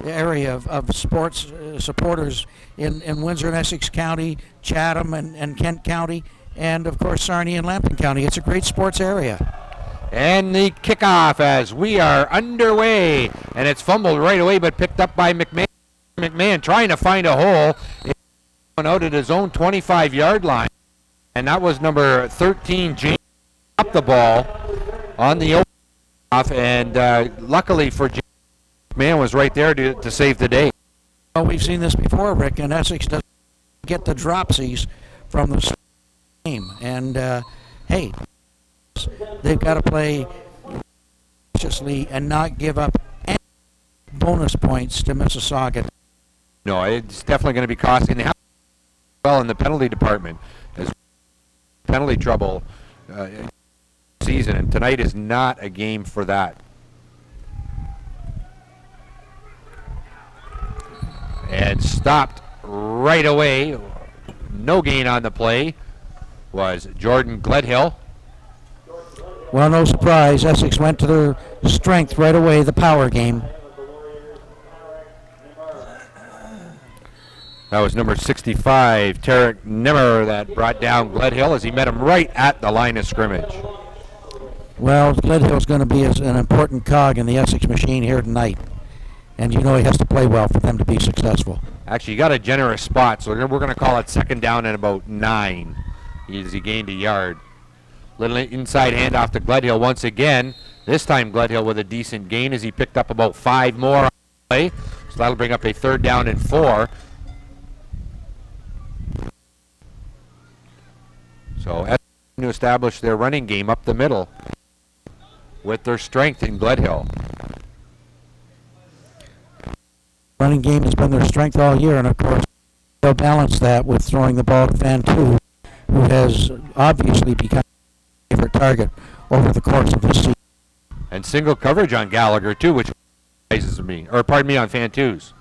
area of sports supporters in Windsor and Essex County, Chatham and Kent County, and of course Sarnia and Lambton County. It's a great sports area. And the kickoff as we are underway, and it's fumbled right away but picked up by McMahon. McMahon trying to find a hole out at his own 25-yard line, and that was number 13, James, up the ball on the open off, and luckily for James, McMahon was right there to save the day. Well, we've seen this before, Rick, and Essex doesn't get the dropsies from the game, and hey, they've got to play cautiously and not give up any bonus points to Mississauga. No, it's definitely going to be costing. They have well in the penalty department as penalty trouble season, and tonight is not a game for that. And stopped right away. No gain on the play was Jordan Gledhill. Well, no surprise. Essex went to their strength right away, the power game. That was number 65, Tarek Nimmer, that brought down Gledhill as he met him right at the line of scrimmage. Well, Gledhill's going to be an important cog in the Essex machine here tonight. And you know he has to play well for them to be successful. Actually, he got a generous spot, so we're going to call it second down and about 9 as he gained a yard. Little inside handoff to Gledhill once again. This time Gledhill with a decent gain as he picked up about 5 more on the play. So that'll bring up a third down and 4. So Essex to establish their running game up the middle with their strength in Gledhill. Running game has been their strength all year, and of course they'll balance that with throwing the ball to Fantu, who has obviously become a favorite target over the course of this season. And single coverage on Gallagher too, which surprises me, or pardon me, on Fantu's.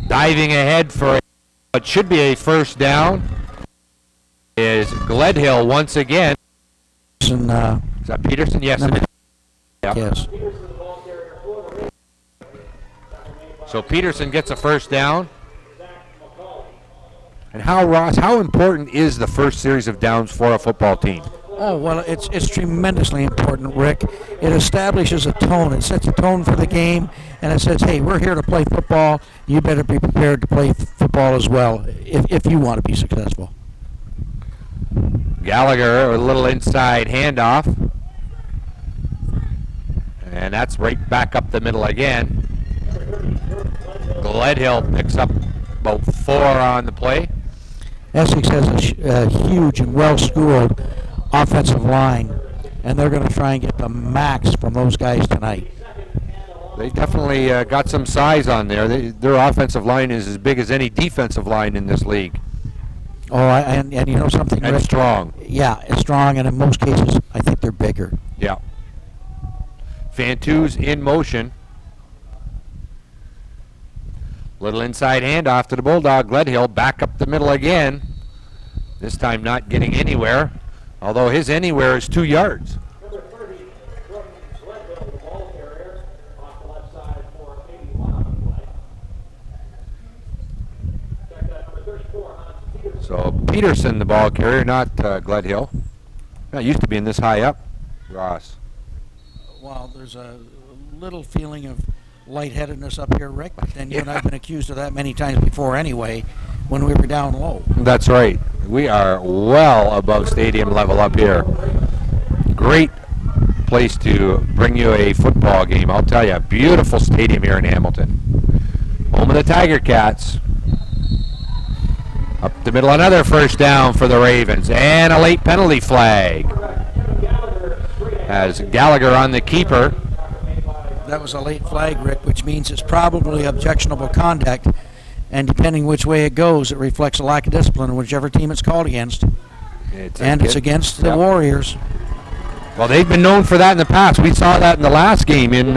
Diving ahead for what should be a first down is Gledhill once again. And, is that Peterson? Yes, it is. Yep. Yes. So Peterson gets a first down. And Ross, how important is the first series of downs for a football team? Oh, well, it's tremendously important, Rick. It establishes a tone. It sets a tone for the game, and it says, hey, we're here to play football. You better be prepared to play football as well if you want to be successful. Gallagher, a little inside handoff. And that's right back up the middle again. Gledhill picks up about 4 on the play. Essex has a huge and well-schooled offensive line, and they're going to try and get the max from those guys tonight. They definitely got some size on there. Their offensive line is as big as any defensive line in this league. Oh, and you know something, and Rick? Strong. Yeah, it's strong, and in most cases, I think they're bigger. Yeah. Fantu's in motion. Little inside handoff to the Bulldog. Gledhill back up the middle again. This time not getting anywhere, although his anywhere is 2 yards. So Peterson, the ball carrier, not Gledhill. Not used to being this high up, Ross. Well, there's a little feeling of lightheadedness up here, Rick, and you and I have been accused of that many times before anyway when we were down low. That's right. We are well above stadium level up here. Great place to bring you a football game, I'll tell you. Beautiful stadium here in Hamilton. Home of the Tiger Cats. Up the middle, another first down for the Ravens, and a late penalty flag. As Gallagher on the keeper. That was a late flag, Rick, which means it's probably objectionable conduct, and depending which way it goes, it reflects a lack of discipline in whichever team it's called against. It's against the Warriors. Well, they've been known for that in the past. We saw that in the last game in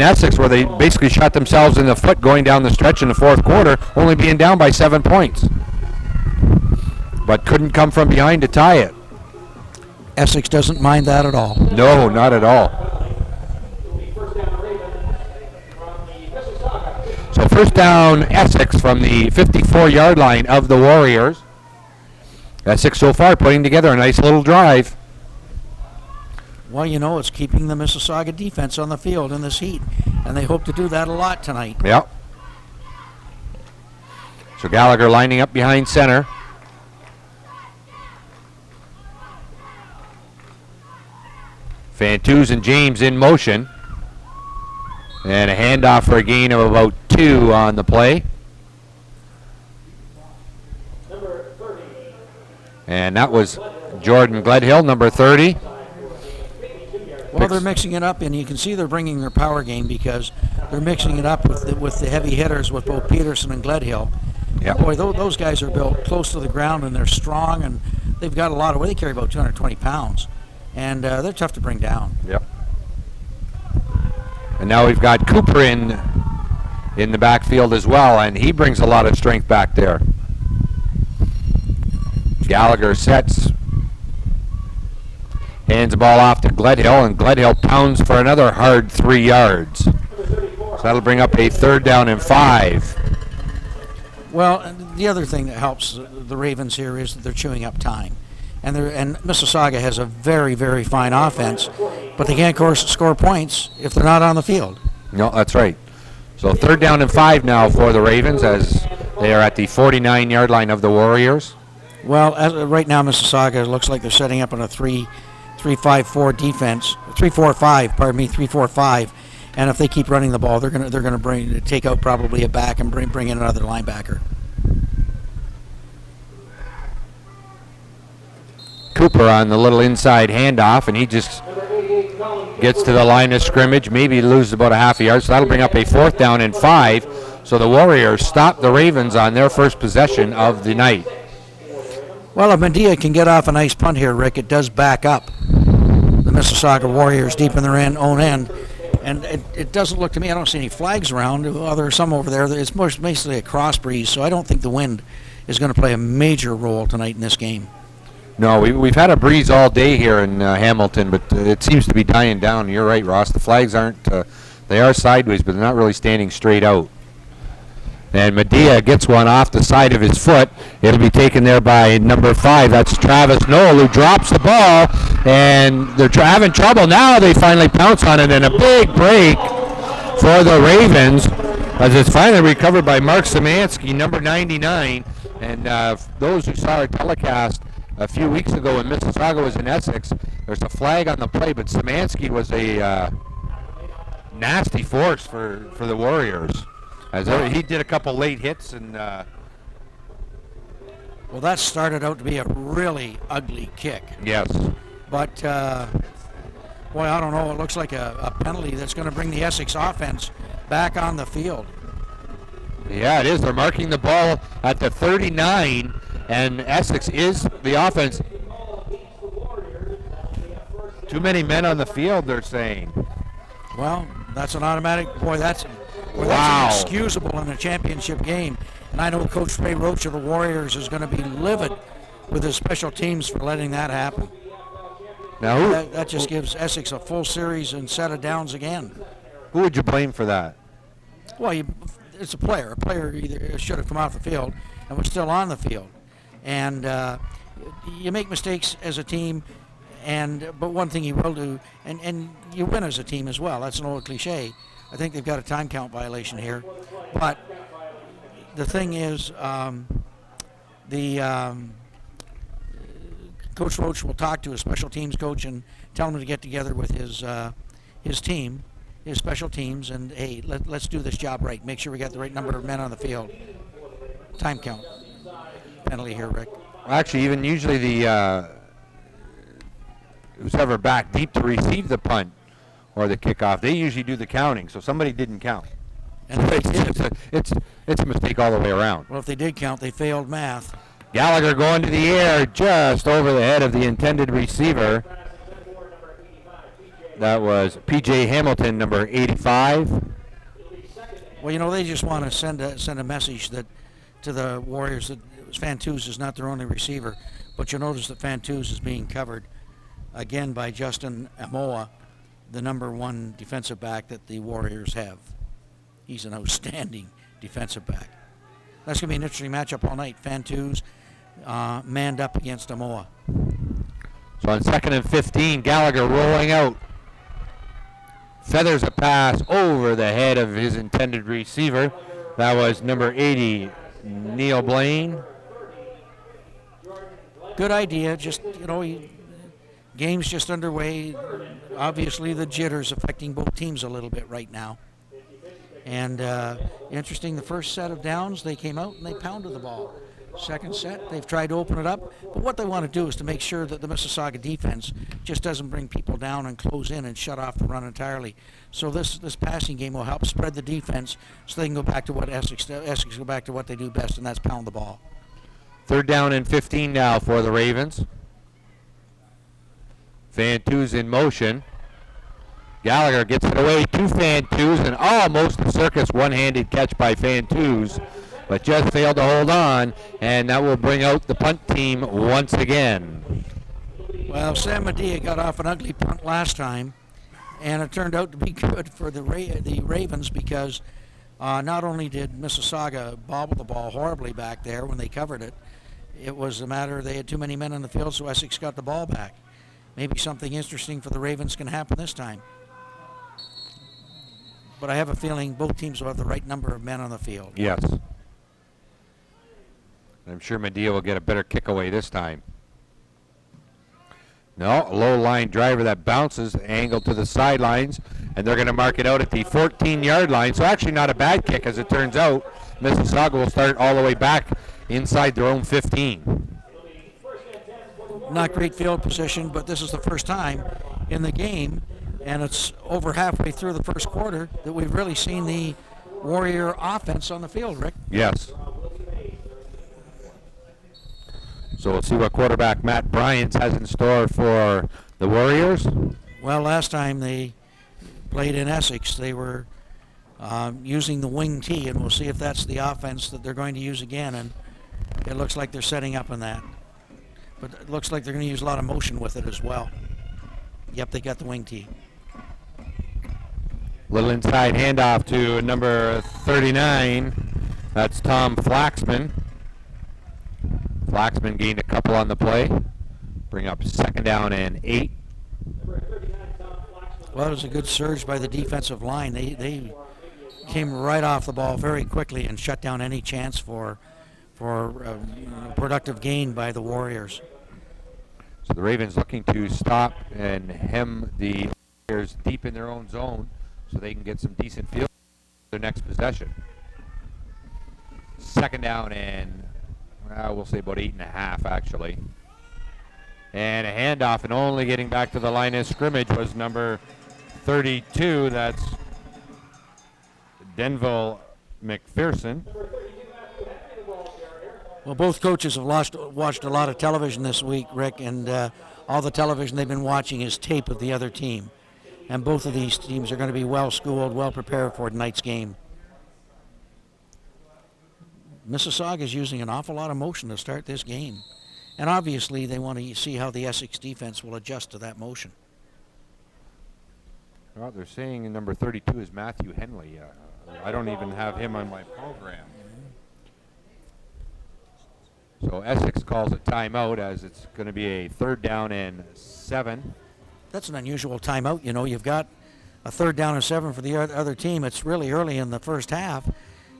Essex, where they basically shot themselves in the foot going down the stretch in the fourth quarter, only being down by 7 points. But couldn't come from behind to tie it. Essex doesn't mind that at all. No, not at all. first down, Essex from the 54-yard line of the Warriors. Essex so far putting together a nice little drive. Well, you know, it's keeping the Mississauga defense on the field in this heat, and they hope to do that a lot tonight. Yep. So Gallagher lining up behind center. Fantuz and James in motion. And a handoff for a gain of about 2 on the play. And that was Jordan Gledhill, number 30. Well, they're mixing it up, and you can see they're bringing their power game because they're mixing it up with the heavy hitters with both Peterson and Gledhill. Yep. Boy, those guys are built close to the ground, and they're strong, and they've got a lot of weight. They carry about 220 pounds, and they're tough to bring down. Yep. And now we've got Cooper in the backfield as well, and he brings a lot of strength back there. Gallagher sets, hands the ball off to Gledhill, and Gledhill pounds for another hard 3 yards. So that'll bring up a 3rd down and 5. Well, the other thing that helps the Ravens here is that they're chewing up time. And Mississauga has a very, very fine offense, but they can't, of course, score points if they're not on the field. No, that's right. So 3rd down and 5 now for the Ravens as they are at the 49-yard line of the Warriors. Well, right now Mississauga looks like they're setting up on a 3-5-4 defense, 3-4-5. Pardon me, 3-4-5. And if they keep running the ball, they're gonna take out probably a back and bring in another linebacker. Cooper on the little inside handoff, and he just gets to the line of scrimmage. Maybe loses about a half a yard, so that'll bring up a 4th down and 5. So the Warriors stop the Ravens on their first possession of the night. Well, if Medea can get off a nice punt here, Rick, it does back up the Mississauga Warriors deep in their own end. And it doesn't look to me, I don't see any flags around. Well, there are some over there. It's basically a cross breeze, so I don't think the wind is going to play a major role tonight in this game. No, we've had a breeze all day here in Hamilton, but it seems to be dying down. You're right, Ross. The flags aren't, they are sideways, but they're not really standing straight out. And Medea gets one off the side of his foot. It'll be taken there by number 5. That's Travis Knoll, who drops the ball, and they're having trouble. Now they finally pounce on it, and a big break for the Ravens as it's finally recovered by Mark Szymanski, number 99. And those who saw our telecast a few weeks ago when Mississauga was in Essex, there's a flag on the play, but Szymanski was a nasty force for the Warriors. As he did a couple late hits, and well, that started out to be a really ugly kick. Yes. But boy, I don't know. It looks like a penalty that's going to bring the Essex offense back on the field. Yeah, it is. They're marking the ball at the 39, and Essex is the offense. Too many men on the field, they're saying. Well, that's an automatic. Boy, that's wow. Inexcusable in a championship game. And I know Coach Ray Roach of the Warriors is going to be livid with his special teams for letting that happen. Now, that just gives Essex a full series and set of downs again. Who would you blame for that? Well, it's a player. A player either should have come off the field and was still on the field. And you make mistakes as a team, but one thing you will do, and you win as a team as well. That's an old cliche. I think they've got a time count violation here. But the thing is, Coach Roach will talk to his special teams coach and tell him to get together with his team, his special teams, and hey, let's do this job right. Make sure we got the right number of men on the field. Time count penalty here, Rick. Actually, even usually who's ever back deep to receive the punt or the kickoff, they usually do the counting, so somebody didn't count. And it's a mistake all the way around. Well, if they did count, they failed math. Gallagher going to the air just over the head of the intended receiver. That was P.J. Hamilton, number 85. Well, they just want to send a message to the Warriors that Fantuz is not their only receiver, but you'll notice that Fantuz is being covered again by Justin Amoa, the number 1 defensive back that the Warriors have. He's an outstanding defensive back. That's going to be an interesting matchup all night. Fantus manned up against Amoa. So on 2nd and 15, Gallagher rolling out. Feathers a pass over the head of his intended receiver. That was number 80, Neil Blaine. Good idea. Just, game's just underway. Obviously, the jitters affecting both teams a little bit right now. And interesting, the first set of downs, they came out and they pounded the ball. Second set, they've tried to open it up. But what they want to do is to make sure that the Mississauga defense just doesn't bring people down and close in and shut off the run entirely. So this passing game will help spread the defense so they can go back to what Essex go back to what they do best, and that's pound the ball. 3rd down and 15 now for the Ravens. Fantus in motion. Gallagher gets it away to Fantus, and almost a circus one-handed catch by Fantus, but just failed to hold on, and that will bring out the punt team once again. Well, Sam Medea got off an ugly punt last time, and it turned out to be good for the Ravens because not only did Mississauga bobble the ball horribly back there when they covered it, it was a matter they had too many men on the field, so Essex got the ball back. Maybe something interesting for the Ravens can happen this time. But I have a feeling both teams will have the right number of men on the field. Yes. I'm sure Medea will get a better kick away this time. No, a low line driver that bounces, angled to the sidelines, and they're going to mark it out at the 14-yard line. So actually not a bad kick, as it turns out. Mississauga will start all the way back inside their own 15. Not great field position, but this is the first time in the game, and it's over halfway through the first quarter, that we've really seen the Warrior offense on the field, Rick. Yes. So we'll see what quarterback Matt Bryant has in store for the Warriors. Well, last time they played in Essex, they were using the wing tee, and we'll see if that's the offense that they're going to use again, and it looks like they're setting up on that. But it looks like they're going to use a lot of motion with it as well. Yep, they got the wing tee. Little inside handoff to number 39. That's Tom Flaxman. Flaxman gained a couple on the play. Bring up 2nd down and 8. Well, it was a good surge by the defensive line. They came right off the ball very quickly and shut down any chance for productive gain by the Warriors. So the Ravens looking to stop and hem the Warriors deep in their own zone so they can get some decent field their next possession. 2nd down and we'll say about 8.5 actually. And a handoff, and only getting back to the line of scrimmage was number 32. That's Denville McPherson. Well, both coaches have watched a lot of television this week, Rick, and all the television they've been watching is tape of the other team. And both of these teams are going to be well-schooled, well-prepared for tonight's game. Mississauga is using an awful lot of motion to start this game. And obviously they want to see how the Essex defense will adjust to that motion. Well, they're saying number 32 is Matthew Henley. I don't even have him on my program. So Essex calls it timeout as it's going to be a 3rd down and 7. That's an unusual timeout. You know, you've got a 3rd down and 7 for the other team. It's really early in the first half.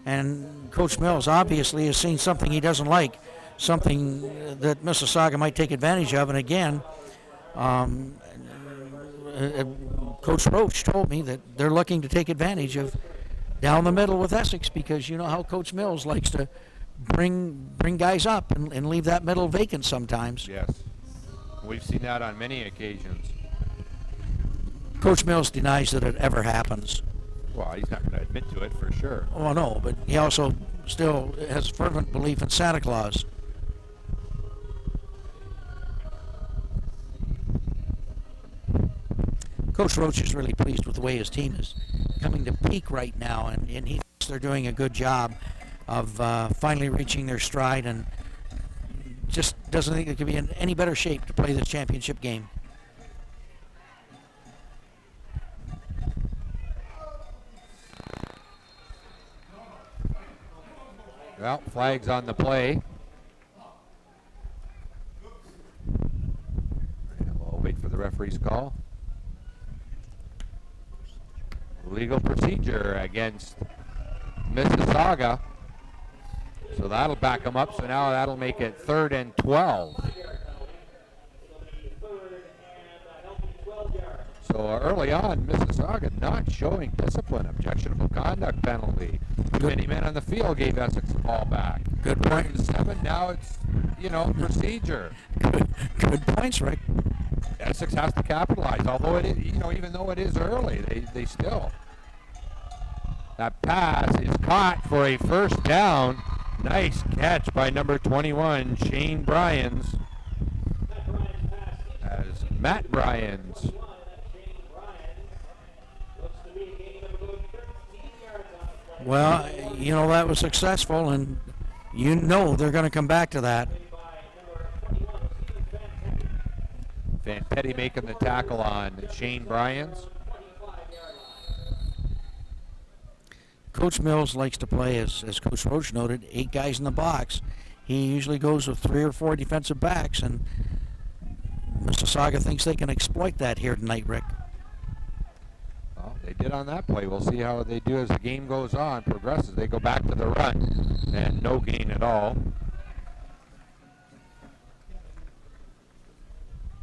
And Coach Mills obviously has seen something he doesn't like, something that Mississauga might take advantage of. And again, Coach Roach told me that they're looking to take advantage of down the middle with Essex, because you know how Coach Mills likes to bring guys up and leave that middle vacant sometimes. Yes. We've seen that on many occasions. Coach Mills denies that it ever happens. Well, he's not going to admit to it for sure. Oh, no, but he also still has fervent belief in Santa Claus. Coach Roach is really pleased with the way his team is coming to peak right now, and he thinks they're doing a good job of finally reaching their stride, and just doesn't think they could be in any better shape to play this championship game. Well, flags on the play. And we'll wait for the referee's call. Legal procedure against Mississauga. So that'll back them up. So now that'll make it 3rd and 12. So early on, Mississauga not showing discipline. Objectionable conduct penalty. Too many men on the field gave Essex the ball back. Good point. 7, now it's, procedure. Good points, Rick. Essex has to capitalize, although it is, even though it is early, they still. That pass is caught for a first down. Nice catch by number 21, Shane Bryans. As Matt Bryans. Well, that was successful, and they're going to come back to that. Van Petty making the tackle on Shane Bryans. Coach Mills likes to play, as Coach Roach noted, 8 guys in the box. He usually goes with 3 or 4 defensive backs, and Mississauga thinks they can exploit that here tonight, Rick. Well, they did on that play. We'll see how they do as the game goes on, progresses. They go back to the run, and no gain at all.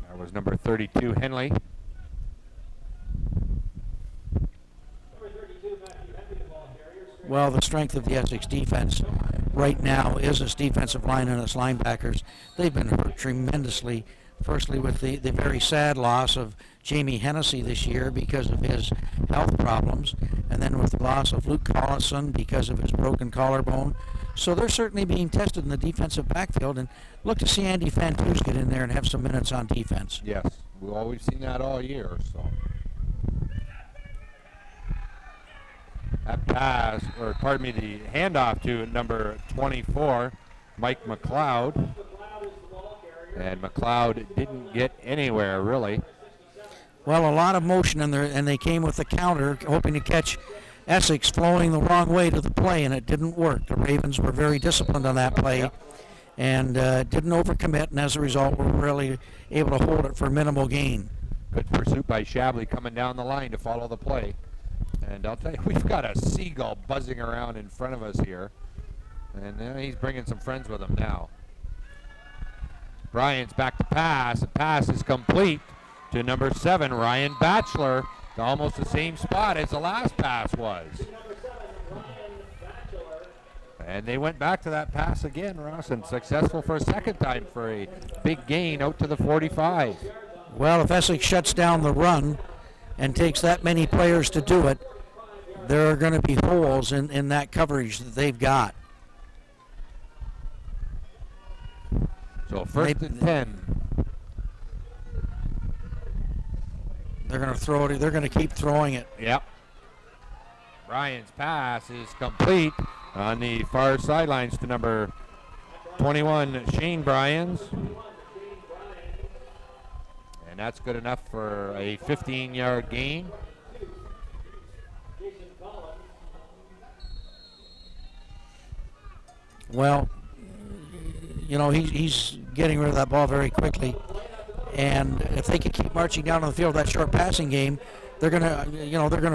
That was number 32, Henley. Well, the strength of the Essex defense right now is its defensive line and its linebackers. They've been hurt tremendously, firstly with the very sad loss of Jamie Hennessy this year because of his health problems, and then with the loss of Luke Collison because of his broken collarbone. So they're certainly being tested in the defensive backfield, and look to see Andy Fantuz get in there and have some minutes on defense. Yes, we've always seen that all year. So that pass, or pardon me, the handoff to number 24, Mike McLeod. And McLeod didn't get anywhere, really. Well, a lot of motion in there, and they came with the counter, hoping to catch Essex flowing the wrong way to the play, and it didn't work. The Ravens were very disciplined on that play, and didn't overcommit, and as a result, were really able to hold it for minimal gain. Good pursuit by Shabley coming down the line to follow the play. And I'll tell you, we've got a seagull buzzing around in front of us here, and he's bringing some friends with him now. Bryant's back to pass. The pass is complete to number 7, Ryan Batchelor, to almost the same spot as the last pass was. And they went back to that pass again, Ross, and successful for a second time for a big gain out to the 45. Well, if Essex shuts down the run and takes that many players to do it, there are going to be holes in that coverage that they've got. So first and 10. They're going to throw it. They're going to keep throwing it. Yep. Ryan's pass is complete on the far sidelines to number 21, Shane Bryans. And that's good enough for a 15-yard gain. Well, he's getting rid of that ball very quickly. And if they can keep marching down on the field that short passing game, they're gonna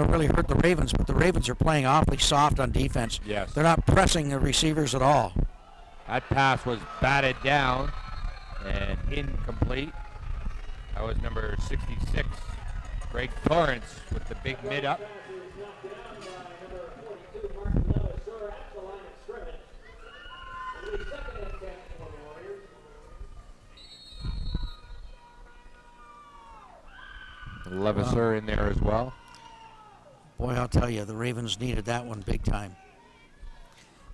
really hurt the Ravens. But the Ravens are playing awfully soft on defense. Yes. They're not pressing the receivers at all. That pass was batted down and incomplete. That was number 66, Greg Torrance, with the big mid up. Levasseur in there as well. Boy, I'll tell you, the Ravens needed that one big time.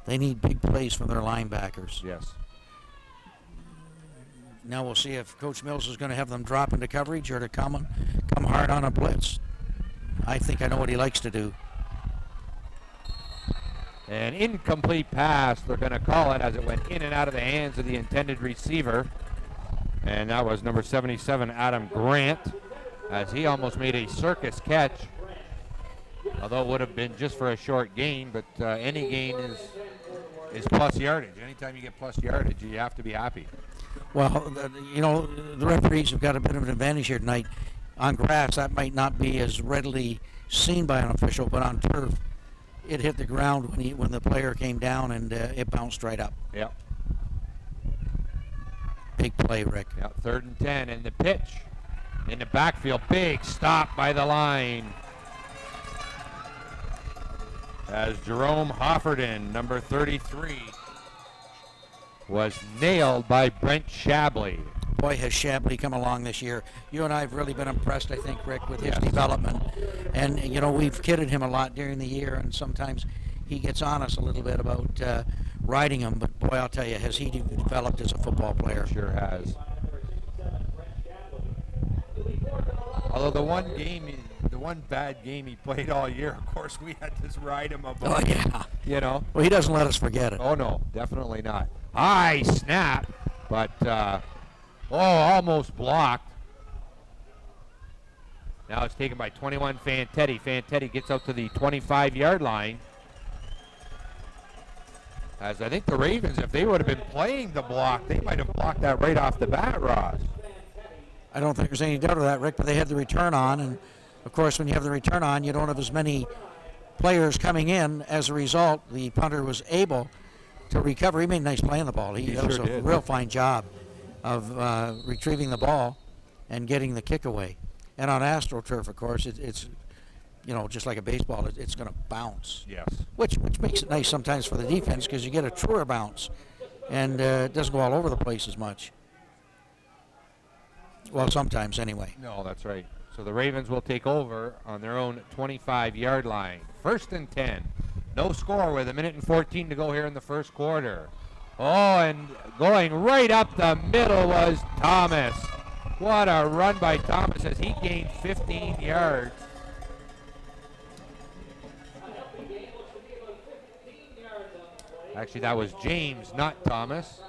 They need big plays from their linebackers. Yes. Now we'll see if Coach Mills is going to have them drop into coverage or to come hard on a blitz. I think I know what he likes to do. An incomplete pass, they're going to call it, as it went in and out of the hands of the intended receiver. And that was number 77, Adam Grant, as he almost made a circus catch. Although it would have been just for a short gain, but any gain is is plus yardage. Anytime you get plus yardage, you have to be happy. Well, the referees have got a bit of an advantage here tonight. On grass, that might not be as readily seen by an official, but on turf, it hit the ground when the player came down, and it bounced right up. Yep. Big play, Rick. Yep. 3rd and 10, and the pitch in the backfield. Big stop by the line. As Jerome Hofferden, number 33, was nailed by Brent Shabley. Boy, has Shabley come along this year. You and I have really been impressed, I think, Rick, with his development. And, we've kidded him a lot during the year, and sometimes he gets on us a little bit about riding him. But, boy, I'll tell you, has he developed as a football player? Sure has. Although the one bad game he played all year, of course, we had to ride him about. Oh, yeah. Well, he doesn't let us forget it. Oh, no, definitely not. High snap, but... almost blocked. Now it's taken by 21 Fantetti. Fantetti gets out to the 25-yard line. As I think the Ravens, if they would have been playing the block, they might have blocked that right off the bat, Ross. I don't think there's any doubt of that, Rick, but they had the return on. And, of course, when you have the return on, you don't have as many players coming in. As a result, the punter was able to recover. He made a nice play on the ball. He did a real fine job of retrieving the ball and getting the kick away. And on AstroTurf, of course, it's just like a baseball, it's going to bounce. Yes. Which makes it nice sometimes for the defense because you get a truer bounce, and it doesn't go all over the place as much. Well, sometimes anyway. No, that's right. So the Ravens will take over on their own 25-yard line. 1st and 10. No score with 1:14 to go here in the first quarter. Oh, and going right up the middle was Thomas. What a run by Thomas as he gained 15 yards. Actually, that was James, not Thomas.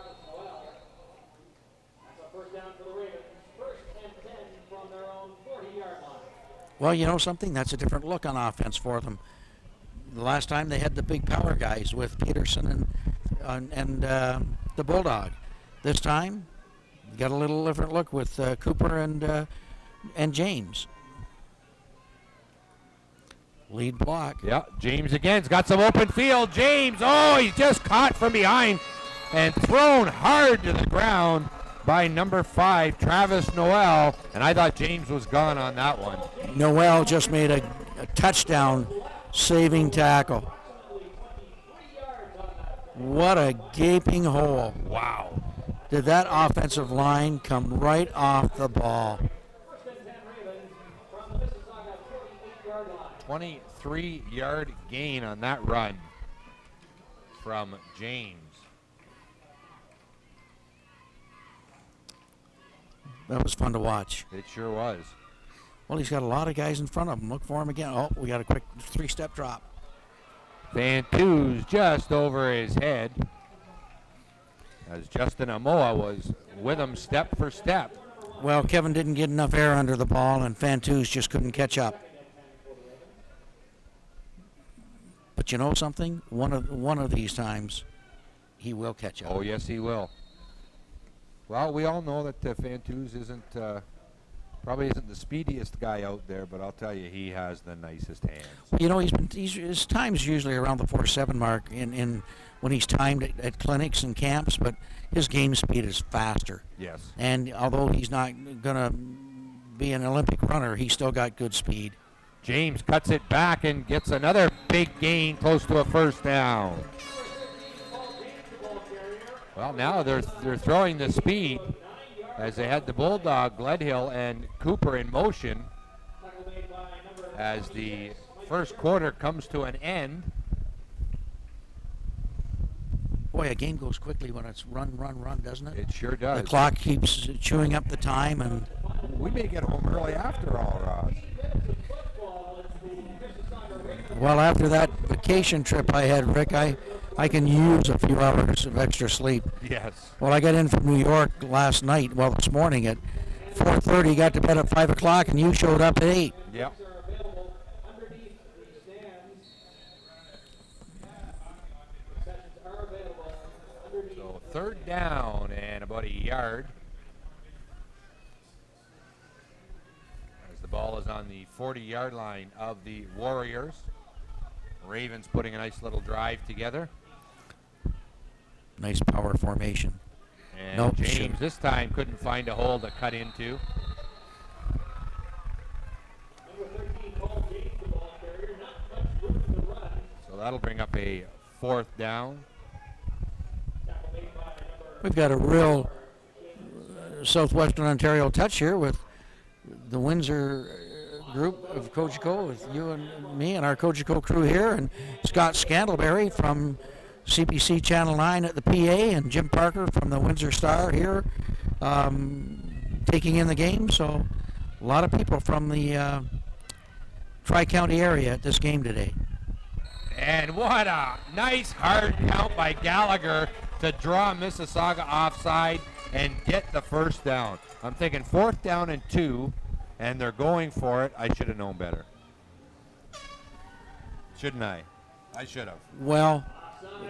Well, you know something? That's a different look on offense for them. The last time they had the big power guys with Peterson and the Bulldog. This time, got a little different look with Cooper and James. Lead block. Yeah, James again's got some open field. James, he's just caught from behind and thrown hard to the ground by number 5, Travis Noel. And I thought James was gone on that one. Noel just made a touchdown saving tackle. What a gaping hole. Wow. Did that offensive line come right off the ball. 23-yard gain on that run from James. That was fun to watch. It sure was. Well, he's got a lot of guys in front of him. Look for him again. Oh, we got a quick 3-step drop. Van just over his head as Justin Amoa was with him step for step. Well, Kevin didn't get enough air under the ball, and Fantus just couldn't catch up. But you know something? One of these times, he will catch up. Oh, yes, he will. Well, we all know that Fantus probably isn't the speediest guy out there, but I'll tell you, he has the nicest hands. You know, his time's usually around the 4.7 mark in when he's timed at clinics and camps, but his game speed is faster. Yes. And although he's not going to be an Olympic runner, he's still got good speed. James cuts it back and gets another big gain close to a first down. Well, now they're throwing the speed as they had the Bulldog, Gledhill, and Cooper in motion as the first quarter comes to an end. Boy, a game goes quickly when it's run, doesn't it? It sure does. The clock keeps chewing up the time, and we may get home early after all, Ross. Well, after that vacation trip I had, Rick, I can use a few hours of extra sleep. Yes. Well, I got in from New York last night, this morning at 4:30, got to bed at 5 o'clock, and you showed up at 8. Yep. third down and about a yard. As the ball is on the 40-yard line of the Warriors. Ravens putting a nice little drive together. Nice power formation. And Nope, James shouldn't. this time couldn't find a hole to cut into. So that'll bring up a fourth down. We've got a real Southwestern Ontario touch here with the Windsor group of Cogeco, with you and me and our Cogeco crew here, and Scott Scantleberry from CBC Channel 9 at the PA, and Jim Parker from the Windsor Star here taking in the game. So a lot of people from the Tri-County area at this game today. And what a nice hard count by Gallagher to draw Mississauga offside and get the first down. I'm thinking 4th down and 2, and they're going for it. I should have known better. Shouldn't I? I should have. Well,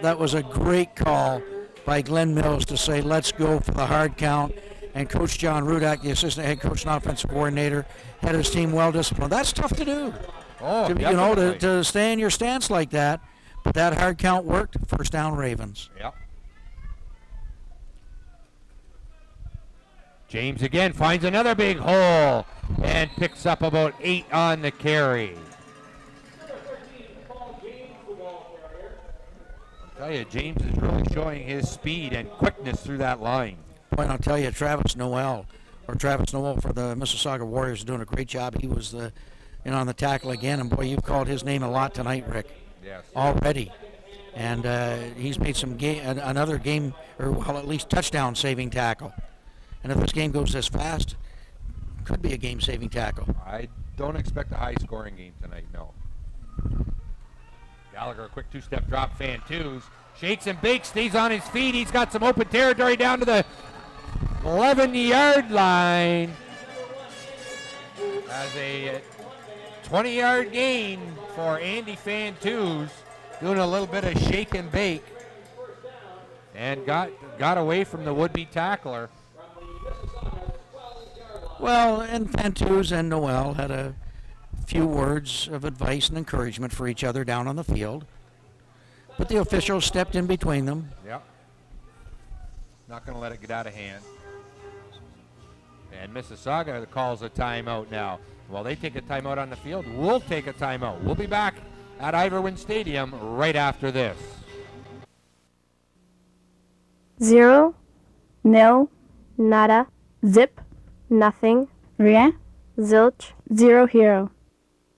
that was a great call by Glenn Mills to say, let's go for the hard count. And Coach John Rudak, the assistant head coach and offensive coordinator, had his team well disciplined. That's tough to do. Oh, To stay in your stance like that. But that hard count worked. First down, Ravens. Yep. James again finds another big hole and picks up about 8 on the carry. I tell you, James is really showing his speed and quickness through that line. Boy, I'll tell you, Travis Noel for the Mississauga Warriors is doing a great job. He was on the tackle again, and boy, you've called his name a lot tonight, Rick. Yes. Already. And he's made another game, or well, at least touchdown-saving tackle. And if this game goes this fast, could be a game-saving tackle. I don't expect a high-scoring game tonight, no. Gallagher, a quick 2-step drop, fan twos. Shakes and bakes, stays on his feet. He's got some open territory down to the 11-yard line. As a 20-yard gain for Andy Fan-Twos, doing a little bit of shake and bake. And got away from the would-be tackler. Well, and Fantus and Noel had a few words of advice and encouragement for each other down on the field. But the officials stepped in between them. Yep. Not going to let it get out of hand. And Mississauga calls a timeout now. While they take a timeout on the field, we'll take a timeout. We'll be back at Ivor Stadium right after this. 0, nil, nada, zip, nothing, rien, zilch, zero hero.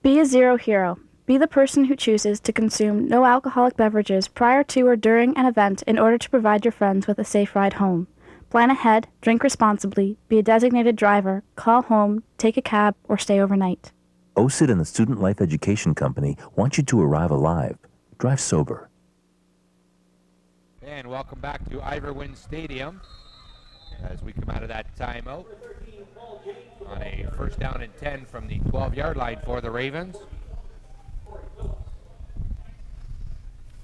Be a zero hero. Be the person who chooses to consume no alcoholic beverages prior to or during an event in order to provide your friends with a safe ride home. Plan ahead, drink responsibly, be a designated driver, call home, take a cab, or stay overnight. OSID and the Student Life Education Company want you to arrive alive. Drive sober. And welcome back to Ivor Stadium as we come out of that timeout on a 1st down and 10 from the 12-yard line for the Ravens.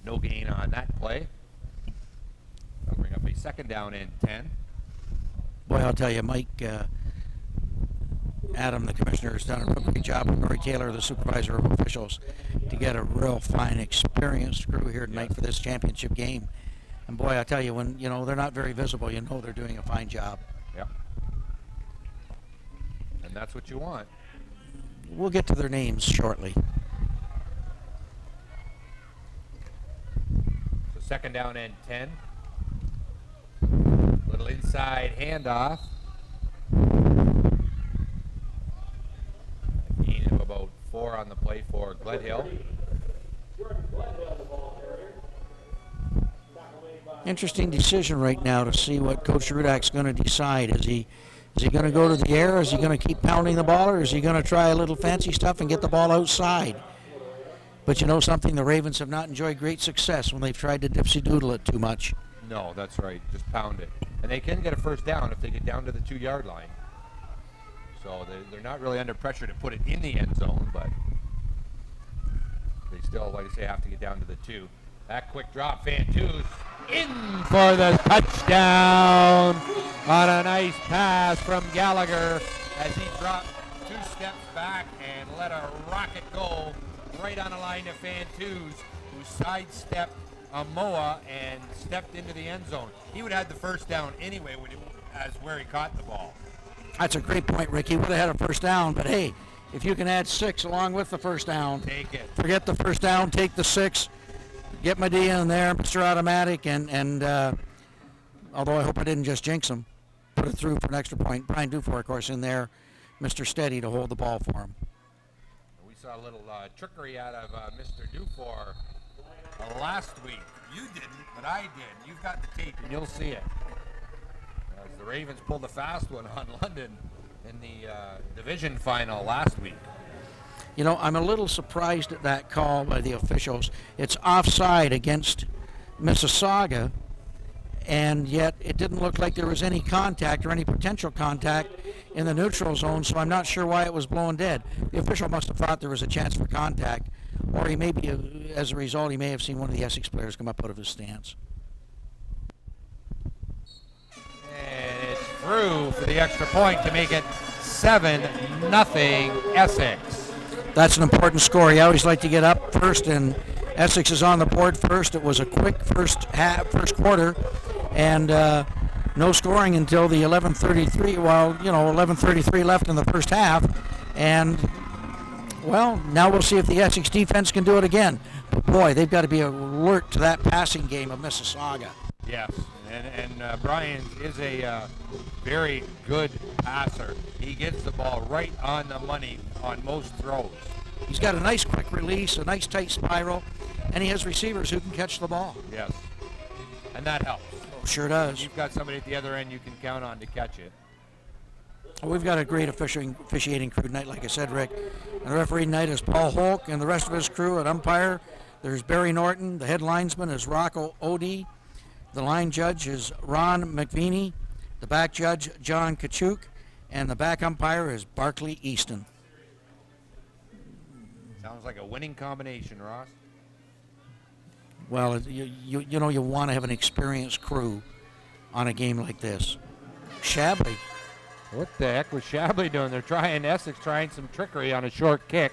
No gain on that play. That'll bring up a 2nd down and 10. Boy, I'll tell you, Mike, Adam, the commissioner, has done a real great job with Murray Taylor, the supervisor of officials, to get a real fine, experienced crew here tonight for this championship game. And boy, I tell you, when they're not very visible, they're doing a fine job. Yep. And that's what you want. We'll get to their names shortly. So 2nd down and 10. Little inside handoff. A gain of about 4 on the play for Gledhill. Interesting decision right now to see what Coach Rudak's going to decide. Is he going to go to the air? Is he going to keep pounding the ball, or is he going to try a little fancy stuff and get the ball outside? But you know something? The Ravens have not enjoyed great success when they've tried to dipsy-doodle it too much. No, that's right. Just pound it. And they can get a 1st down if they get down to the 2-yard line. So they're not really under pressure to put it in the end zone, but they still, like I say, have to get down to the 2. That quick drop, Fan twos in for the touchdown on a nice pass from Gallagher as he dropped 2 steps back and let a rocket go right on a line of Fantus, who sidestepped Amoa and stepped into the end zone. He would have had the first down anyway as where he caught the ball. That's a great point, Rick. He would have had a first down, but hey, if you can add 6 along with the first down, take it. Forget the first down, take the 6, get Medea in there, Mr. Automatic, and although I hope I didn't just jinx him, put it through for an extra point. Brian Dufour, of course, in there, Mr. Steady to hold the ball for him. We saw a little trickery out of Mr. Dufour last week. You didn't, but I did. You've got the tape, and you'll see it. As the Ravens pulled a fast one on London in the division final last week. You know, I'm a little surprised at that call by the officials. It's offside against Mississauga, and yet it didn't look like there was any contact or any potential contact in the neutral zone, so I'm not sure why it was blown dead. The official must have thought there was a chance for contact, or he may be, as a result, he may have seen one of the Essex players come up out of his stance. And it's through for the extra point to make it 7-0 Essex. That's an important score. You always like to get up first, and Essex is on the board first. It was a quick first quarter, and no scoring until the 11:33. Well, 11:33 left in the first half, and well, now we'll see if the Essex defense can do it again. But boy, they've got to be alert to that passing game of Mississauga. Yes, and Brian is a very good passer. He gets the ball right on the money on most throws. He's got a nice quick release, a nice tight spiral, and he has receivers who can catch the ball. Yes, and that helps. Oh, sure does. You've got somebody at the other end you can count on to catch it. Well, we've got a great officiating crew tonight, like I said, Rick. And the referee tonight is Paul Holk and the rest of his crew at umpire. There's Barry Norton. The head linesman is Rocco Odie. The line judge is Ron McVinney. The back judge, John Kachuk. And the back umpire is Barkley Easton. Sounds like a winning combination, Ross. Well, you want to have an experienced crew on a game like this. Shabley. What the heck was Shabley doing? They're Essex trying some trickery on a short kick.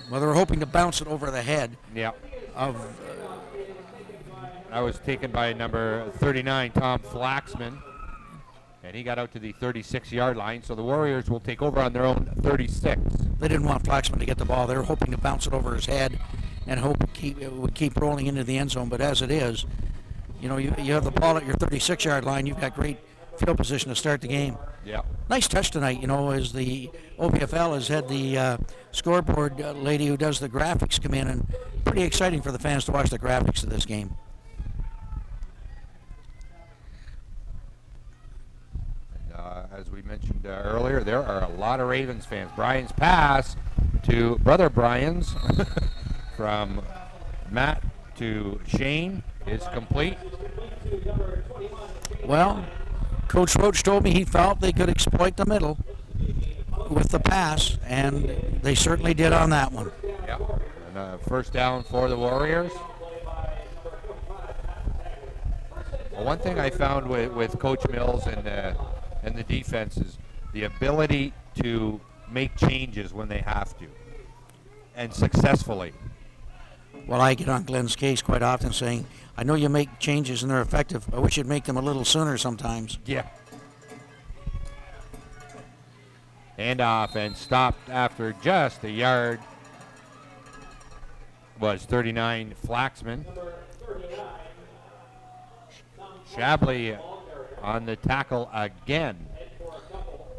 Well, they were hoping to bounce it over the head. Yeah. Of I was taken by number 39, Tom Flaxman, and he got out to the 36-yard line, so the Warriors will take over on their own 36. They didn't want Flaxman to get the ball. They were hoping to bounce it over his head and hope it would keep rolling into the end zone, but as it is, you have the ball at your 36-yard line. You've got great field position to start the game. Yeah. Nice touch tonight, as the OPFL has had the scoreboard lady who does the graphics come in, and pretty exciting for the fans to watch the graphics of this game. As we mentioned earlier, there are a lot of Ravens fans. Brian's pass to Brother Brian's from Matt to Shane is complete. Well, Coach Roach told me he felt they could exploit the middle with the pass, and they certainly did on that one. Yeah. And first down for the Warriors. Well, one thing I found with Coach Mills and the defense is the ability to make changes when they have to, and successfully. Well, I get on Glenn's case quite often saying, I know you make changes and they're effective. I wish you'd make them a little sooner sometimes. Yeah. Handoff and stopped after just a yard was 39 Flaxman. Shabley on the tackle again.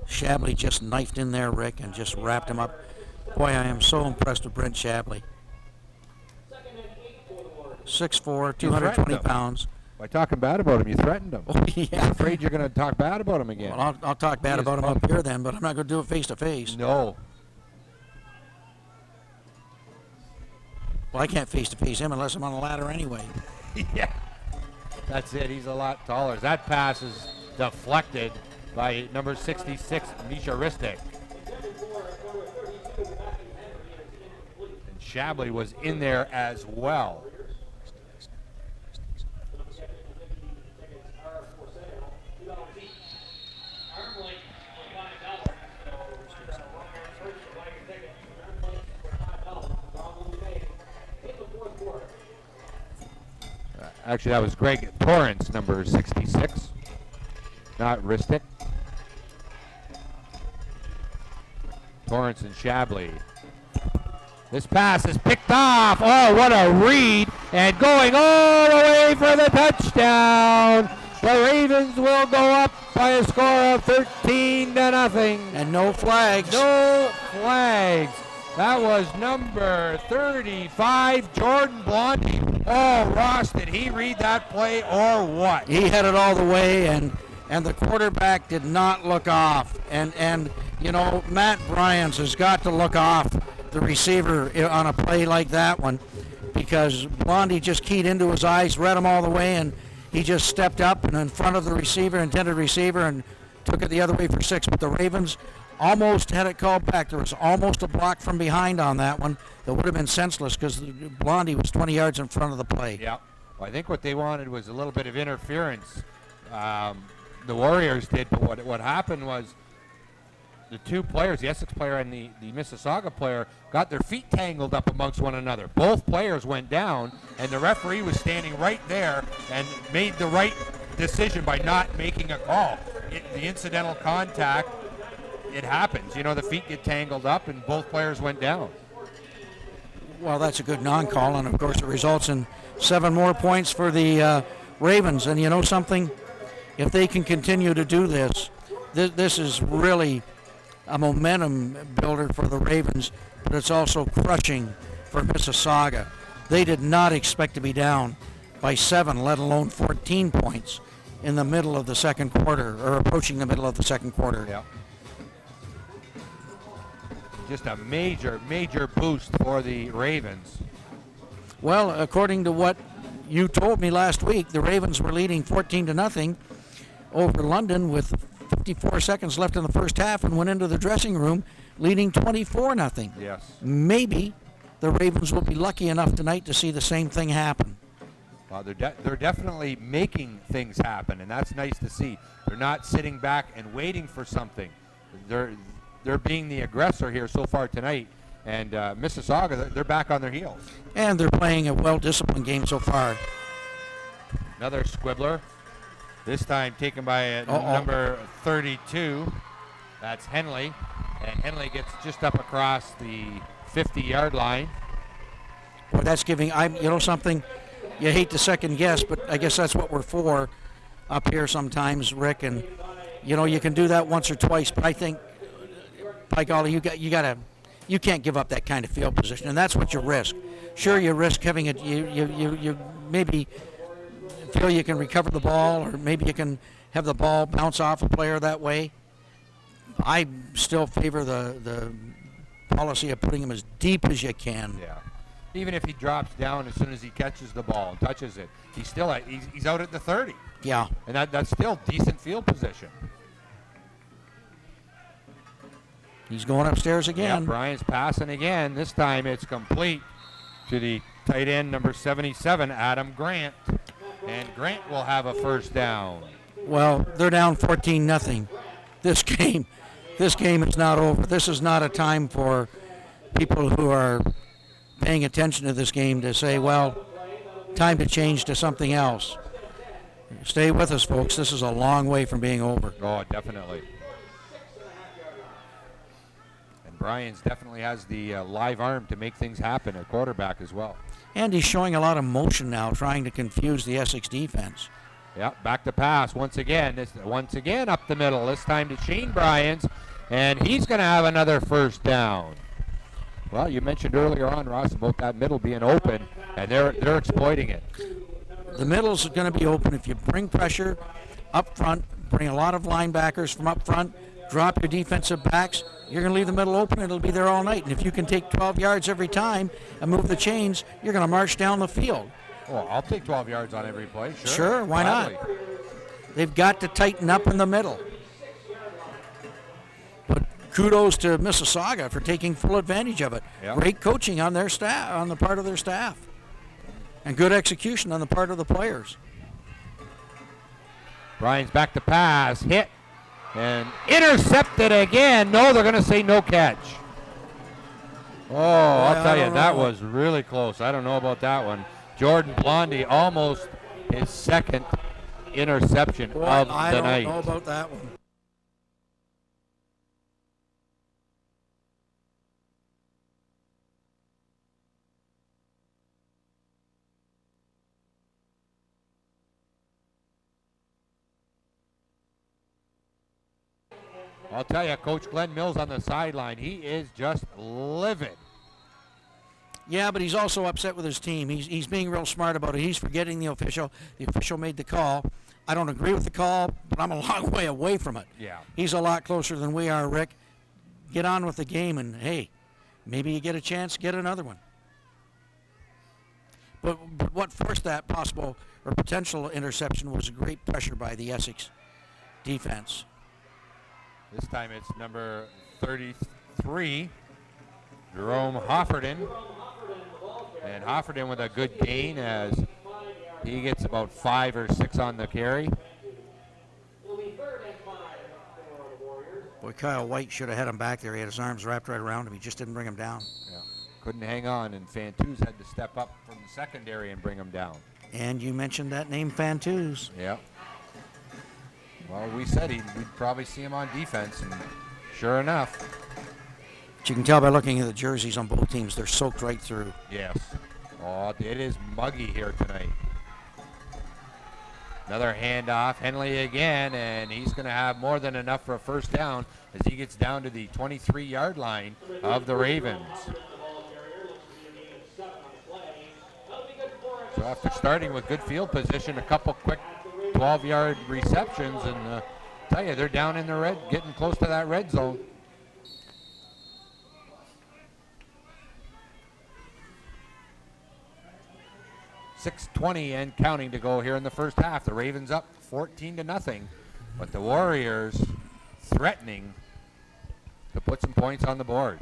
Shabley just knifed in there, Rick, and just wrapped him up. Boy, I am so impressed with Brent Shabley. 6'4", 220 pounds. By talking bad about him, you threatened him. Oh, yeah. I'm afraid you're going to talk bad about him again. Well, I'll talk bad about him up here then, but I'm not going to do it face to face. No. Well, I can't face to face him unless I'm on a ladder anyway. Yeah. That's it. He's a lot taller. That pass is deflected by number 66, Misha Ristic. And Shabley was in there as well. Actually, that was Greg Torrance, number 66, not Ristic. Torrance and Shabley. This pass is picked off. Oh, what a read. And going all the way for the touchdown. The Ravens will go up by a score of 13-0. And no flags. No flags. That was number 35, Jordan Blondie. Oh, Ross, did he read that play or what? He had it all the way, and the quarterback did not look off. And you know, Matt Bryans has got to look off the receiver on a play like that one, because Blondie just keyed into his eyes, read him all the way, and he just stepped up and in front of the receiver, intended receiver, and took it the other way for 6. But the Ravens almost had it called back. There was almost a block from behind on that one that would have been senseless because Blondie was 20 yards in front of the play. Yeah. Well, I think what they wanted was a little bit of interference. The Warriors did, but what happened was the two players, the Essex player and the Mississauga player, got their feet tangled up amongst one another. Both players went down, and the referee was standing right there and made the right decision by not making a call. The incidental contact, it happens. You know, the feet get tangled up, and both players went down. Well, that's a good non-call, and of course it results in 7 more points for the Ravens. And you know something? If they can continue to do this, this is really a momentum builder for the Ravens, but it's also crushing for Mississauga. They did not expect to be down by 7, let alone 14 points in the middle of the second quarter, or approaching the middle of the second quarter. Yeah. Just a major, major boost for the Ravens. Well, according to what you told me last week, the Ravens were leading 14-0 over London with 54 seconds left in the first half and went into the dressing room leading 24-0. Yes. Maybe the Ravens will be lucky enough tonight to see the same thing happen. Well, they're definitely making things happen, and that's nice to see. They're not sitting back and waiting for something. They're being the aggressor here so far tonight, and Mississauga, they're back on their heels. And they're playing a well-disciplined game so far. Another squibbler, this time taken by number 32. That's Henley, and Henley gets just up across the 50-yard line. Boy, that's giving, you know something, you hate to second guess, but I guess that's what we're for up here sometimes, Rick, and you know, you can do that once or twice, but I think, by golly, you can't give up that kind of field position, and that's what you risk. Sure, you risk having it. You maybe feel you can recover the ball, or maybe you can have the ball bounce off a player that way. I still favor the policy of putting him as deep as you can. Yeah. Even if he drops down as soon as he catches the ball and touches it, he's out at the 30. Yeah. And that's still decent field position. He's going upstairs again. Yeah, Brian's passing again. This time it's complete to the tight end, number 77, Adam Grant. And Grant will have a first down. Well, they're down 14-0. This game is not over. This is not a time for people who are paying attention to this game to say, well, time to change to something else. Stay with us, folks. This is a long way from being over. Oh, definitely. Bryans definitely has the live arm to make things happen at quarterback as well. And he's showing a lot of motion now, trying to confuse the Essex defense. Yeah, back to pass once again. Once again up the middle. This time to Shane Bryans, and he's going to have another first down. Well, you mentioned earlier on, Ross, about that middle being open, and they're exploiting it. The middle's going to be open if you bring pressure up front, bring a lot of linebackers from up front, drop your defensive backs, you're going to leave the middle open, and it'll be there all night. And if you can take 12 yards every time and move the chains, you're going to march down the field. Oh, I'll take 12 yards on every play, sure. Sure, why Gladly. not? They've got to tighten up in the middle. But kudos to Mississauga for taking full advantage of it. Yep. Great coaching on their staff, on the part of their staff, and good execution on the part of the players. Bryans back to pass, hit, and intercepted again. No, they're going to say no catch. Oh, I'll tell you, that was really close. I don't know about that one. Jordan Blondie almost his second interception Boy, of I the don't night. know about that one. I'll tell you, Coach Glenn Mills on the sideline, he is just livid. Yeah, but he's also upset with his team. He's being real smart about it. He's forgetting the official. The official made the call. I don't agree with the call, but I'm a long way away from it. Yeah. He's a lot closer than we are, Rick. Get on with the game, and hey, maybe you get a chance, get another one. But what forced that possible or potential interception was great pressure by the Essex defense. This time it's number 33, Jerome Hofferden. And Hofferden with a good gain as he gets about 5 or 6 on the carry. Boy, Kyle White should have had him back there. He had his arms wrapped right around him. He just didn't bring him down. Yeah. Couldn't hang on, and Fantuz had to step up from the secondary and bring him down. And you mentioned that name, Fantuz. Yeah. Well, we said we'd probably see him on defense, and sure enough. But you can tell by looking at the jerseys on both teams, they're soaked right through. Yes. Oh, it is muggy here tonight. Another handoff, Henley again, and he's going to have more than enough for a first down as he gets down to the 23-yard line of the Ravens. So after starting with good field position, a couple quick 12-yard receptions, and tell you, they're down in the red, getting close to that red zone. .6:20 and counting to go here in the first half. The Ravens up 14-0, but the Warriors threatening to put some points on the board.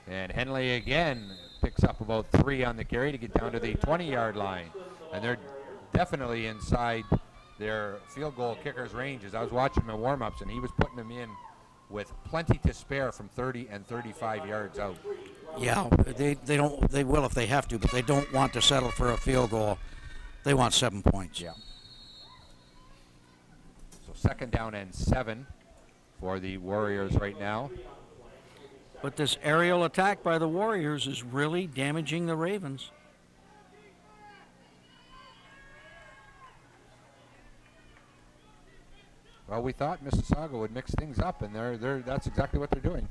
And Henley again picks up about 3 on the carry to get down to the 20-yard line. And they're definitely inside their field goal kicker's ranges. I was watching him in warm-ups, and he was putting them in with plenty to spare from 30 and 35 yards out. Yeah, they will if they have to, but they don't want to settle for a field goal. They want 7 points. Yeah. So second down and 7 for the Warriors right now. But this aerial attack by the Warriors is really damaging the Ravens. Well, we thought Mississauga would mix things up, and that's exactly what they're doing.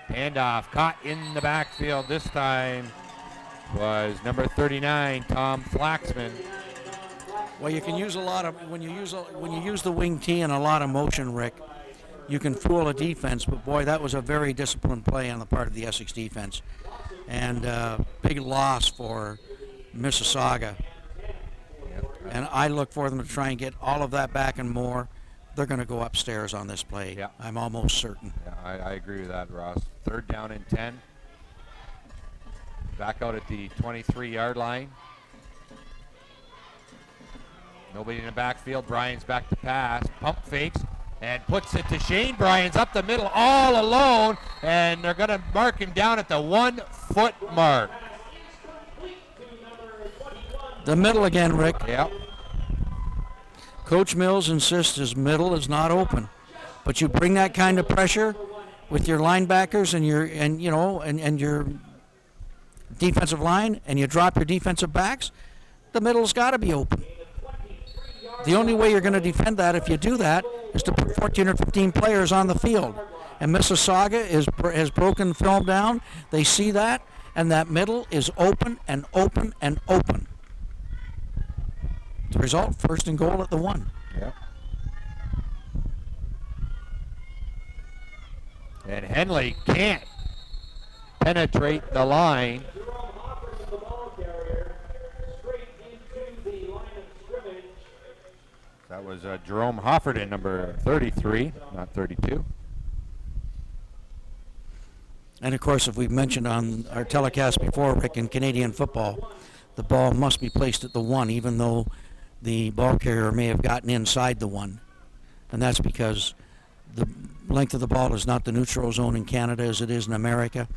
Handoff caught in the backfield this time was number 39, Tom Flaxman. Well, you can use a lot of when you use the wing T and a lot of motion, Rick. You can fool a defense, but boy, that was a very disciplined play on the part of the Essex defense, and big loss for Mississauga. And I look for them to try and get all of that back and more. They're going to go upstairs on this play. Yeah. I'm almost certain. Yeah, I agree with that, Ross. Third down and 10. Back out at the 23-yard line. Nobody in the backfield. Bryans back to pass. Pump fakes and puts it to Shane Bryans up the middle all alone. And they're going to mark him down at the 1 foot mark. The middle again, Rick. Yep. Coach Mills insists his middle is not open, but you bring that kind of pressure with your linebackers and your defensive line, and you drop your defensive backs. The middle's got to be open. The only way you're going to defend that, if you do that, is to put 14 or 15 players on the field. And Mississauga has broken film down. They see that, and that middle is open and open and open. The result, first and goal at the 1. Yep. And Henley can't penetrate the line. That was Jerome Hofferden, number 33, not 32. And of course, if we've mentioned on our telecast before, Rick, in Canadian football, the ball must be placed at the 1, even though the ball carrier may have gotten inside the 1. And that's because the length of the ball is not the neutral zone in Canada as it is in America,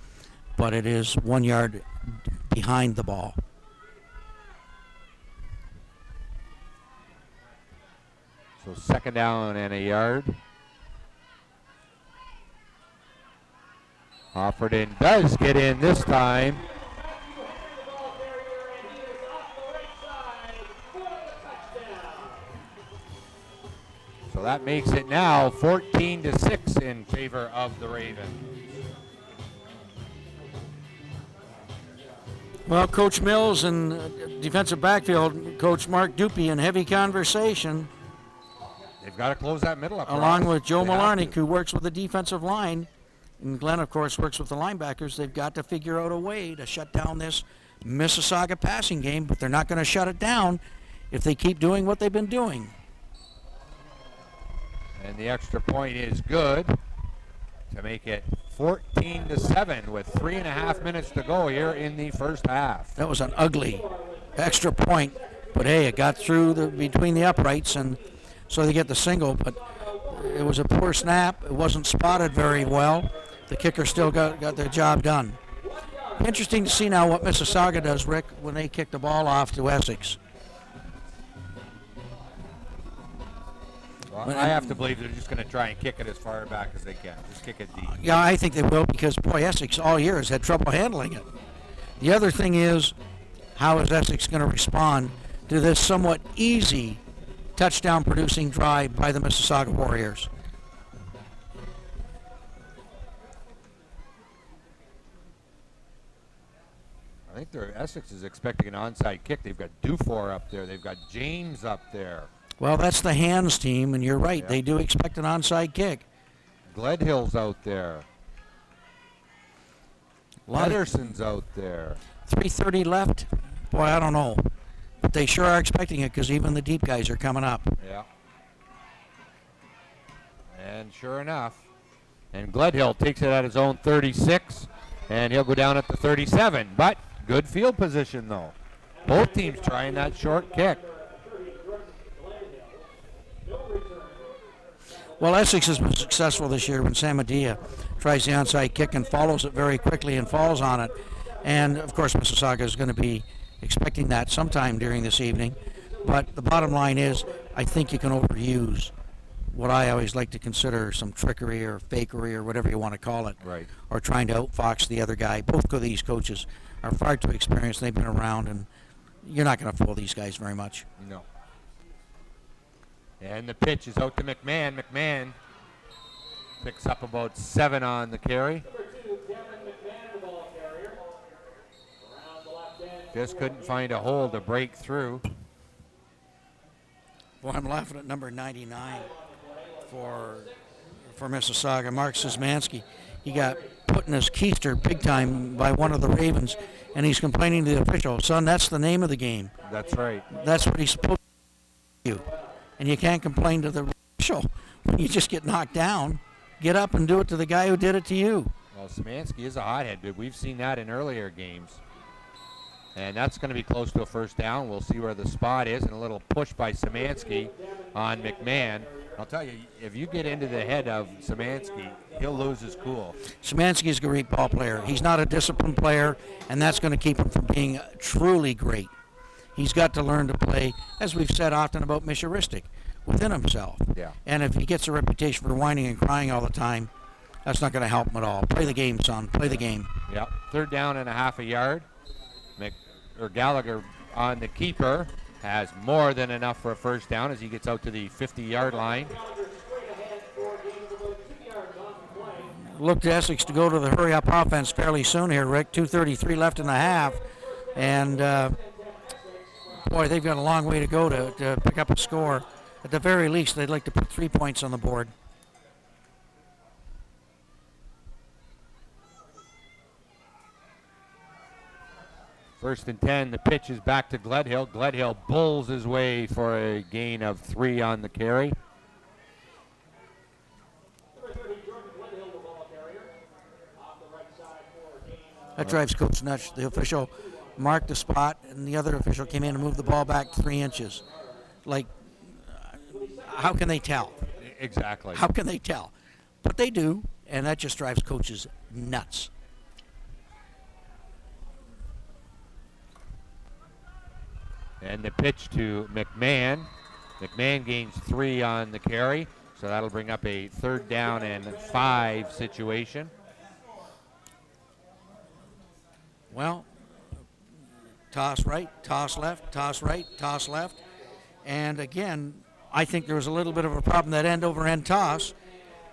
but it is 1 yard behind the ball. So 2nd down and a yard. Offerton does get in this time. So that makes it now 14-6 in favor of the Ravens. Well, Coach Mills and defensive backfield, Coach Mark Dupe in heavy conversation, They've got to close that middle up. along with Joe They have Malarnik, to. who works with the defensive line. And Glenn, of course, works with the linebackers. They've got to figure out a way to shut down this Mississauga passing game, but they're not going to shut it down if they keep doing what they've been doing. And the extra point is good to make it 14-7 with 3.5 minutes to go here in the first half. That was an ugly extra point, but hey, it got through between the uprights, and so they get the single, but it was a poor snap. It wasn't spotted very well. The kicker still got their job done. Interesting to see now what Mississauga does, Rick, when they kick the ball off to Essex. Well, I have to believe they're just going to try and kick it as far back as they can. Just kick it deep. Yeah, I think they will, because, boy, Essex all year has had trouble handling it. The other thing is, how is Essex going to respond to this somewhat easy touchdown-producing drive by the Mississauga Warriors? I think Essex is expecting an onside kick. They've got Dufour up there. They've got James up there. Well, that's the hands team, and you're right. Yeah. They do expect an onside kick. Gledhill's out there. Pedersen's out there. 3:30 left. Boy, I don't know. But they sure are expecting it, because even the deep guys are coming up. Yeah. And sure enough. And Gledhill takes it at his own 36, and he'll go down at the 37. But good field position, though. Both teams trying that short kick. Well, Essex has been successful this year when Samadia tries the onside kick and follows it very quickly and falls on it. And, of course, Mississauga is going to be expecting that sometime during this evening. But the bottom line is, I think you can overuse what I always like to consider some trickery or fakery or whatever you want to call it. Right. Or trying to outfox the other guy. Both of these coaches are far too experienced. They've been around, and you're not going to fool these guys very much. No. And the pitch is out to McMahon. McMahon picks up about 7 on the carry. Just couldn't find a hole to break through. Boy, I'm laughing at number 99 for Mississauga, Mark Szymanski. He got put in his keister big time by one of the Ravens, and he's complaining to the official, son, that's the name of the game. That's right. That's what he's supposed to do. And you can't complain to the official when you just get knocked down. Get up and do it to the guy who did it to you. Well, Szymanski is a hothead, but we've seen that in earlier games. And that's going to be close to a first down. We'll see where the spot is, and a little push by Szymanski on McMahon. I'll tell you, if you get into the head of Szymanski, he'll lose his cool. Szymanski's a great ball player. He's not a disciplined player, and that's going to keep him from being truly great. He's got to learn to play, as we've said often about Mishuristic, within himself. Yeah. And if he gets a reputation for whining and crying all the time, that's not going to help him at all. Play the game, son. Play the game. Yep. 3rd down and a half a yard. Gallagher on the keeper has more than enough for a first down as he gets out to the 50-yard line. Look to Essex to go to the hurry-up offense fairly soon here, Rick. 2:33 left in the half. And, boy, they've got a long way to go to pick up a score. At the very least, they'd like to put 3 points on the board. First and 10, the pitch is back to Gledhill. Gledhill bulls his way for a gain of 3 on the carry. That drives Coach nuts. The official marked the spot, and the other official came in and moved the ball back 3 inches. Like, how can they tell? Exactly. How can they tell? But they do, and that just drives coaches nuts. And the pitch to McMahon. McMahon gains 3 on the carry, so that'll bring up a 3rd down and 5 situation. Well, toss right, toss left, toss right, toss left. And again, I think there was a little bit of a problem that end-over-end toss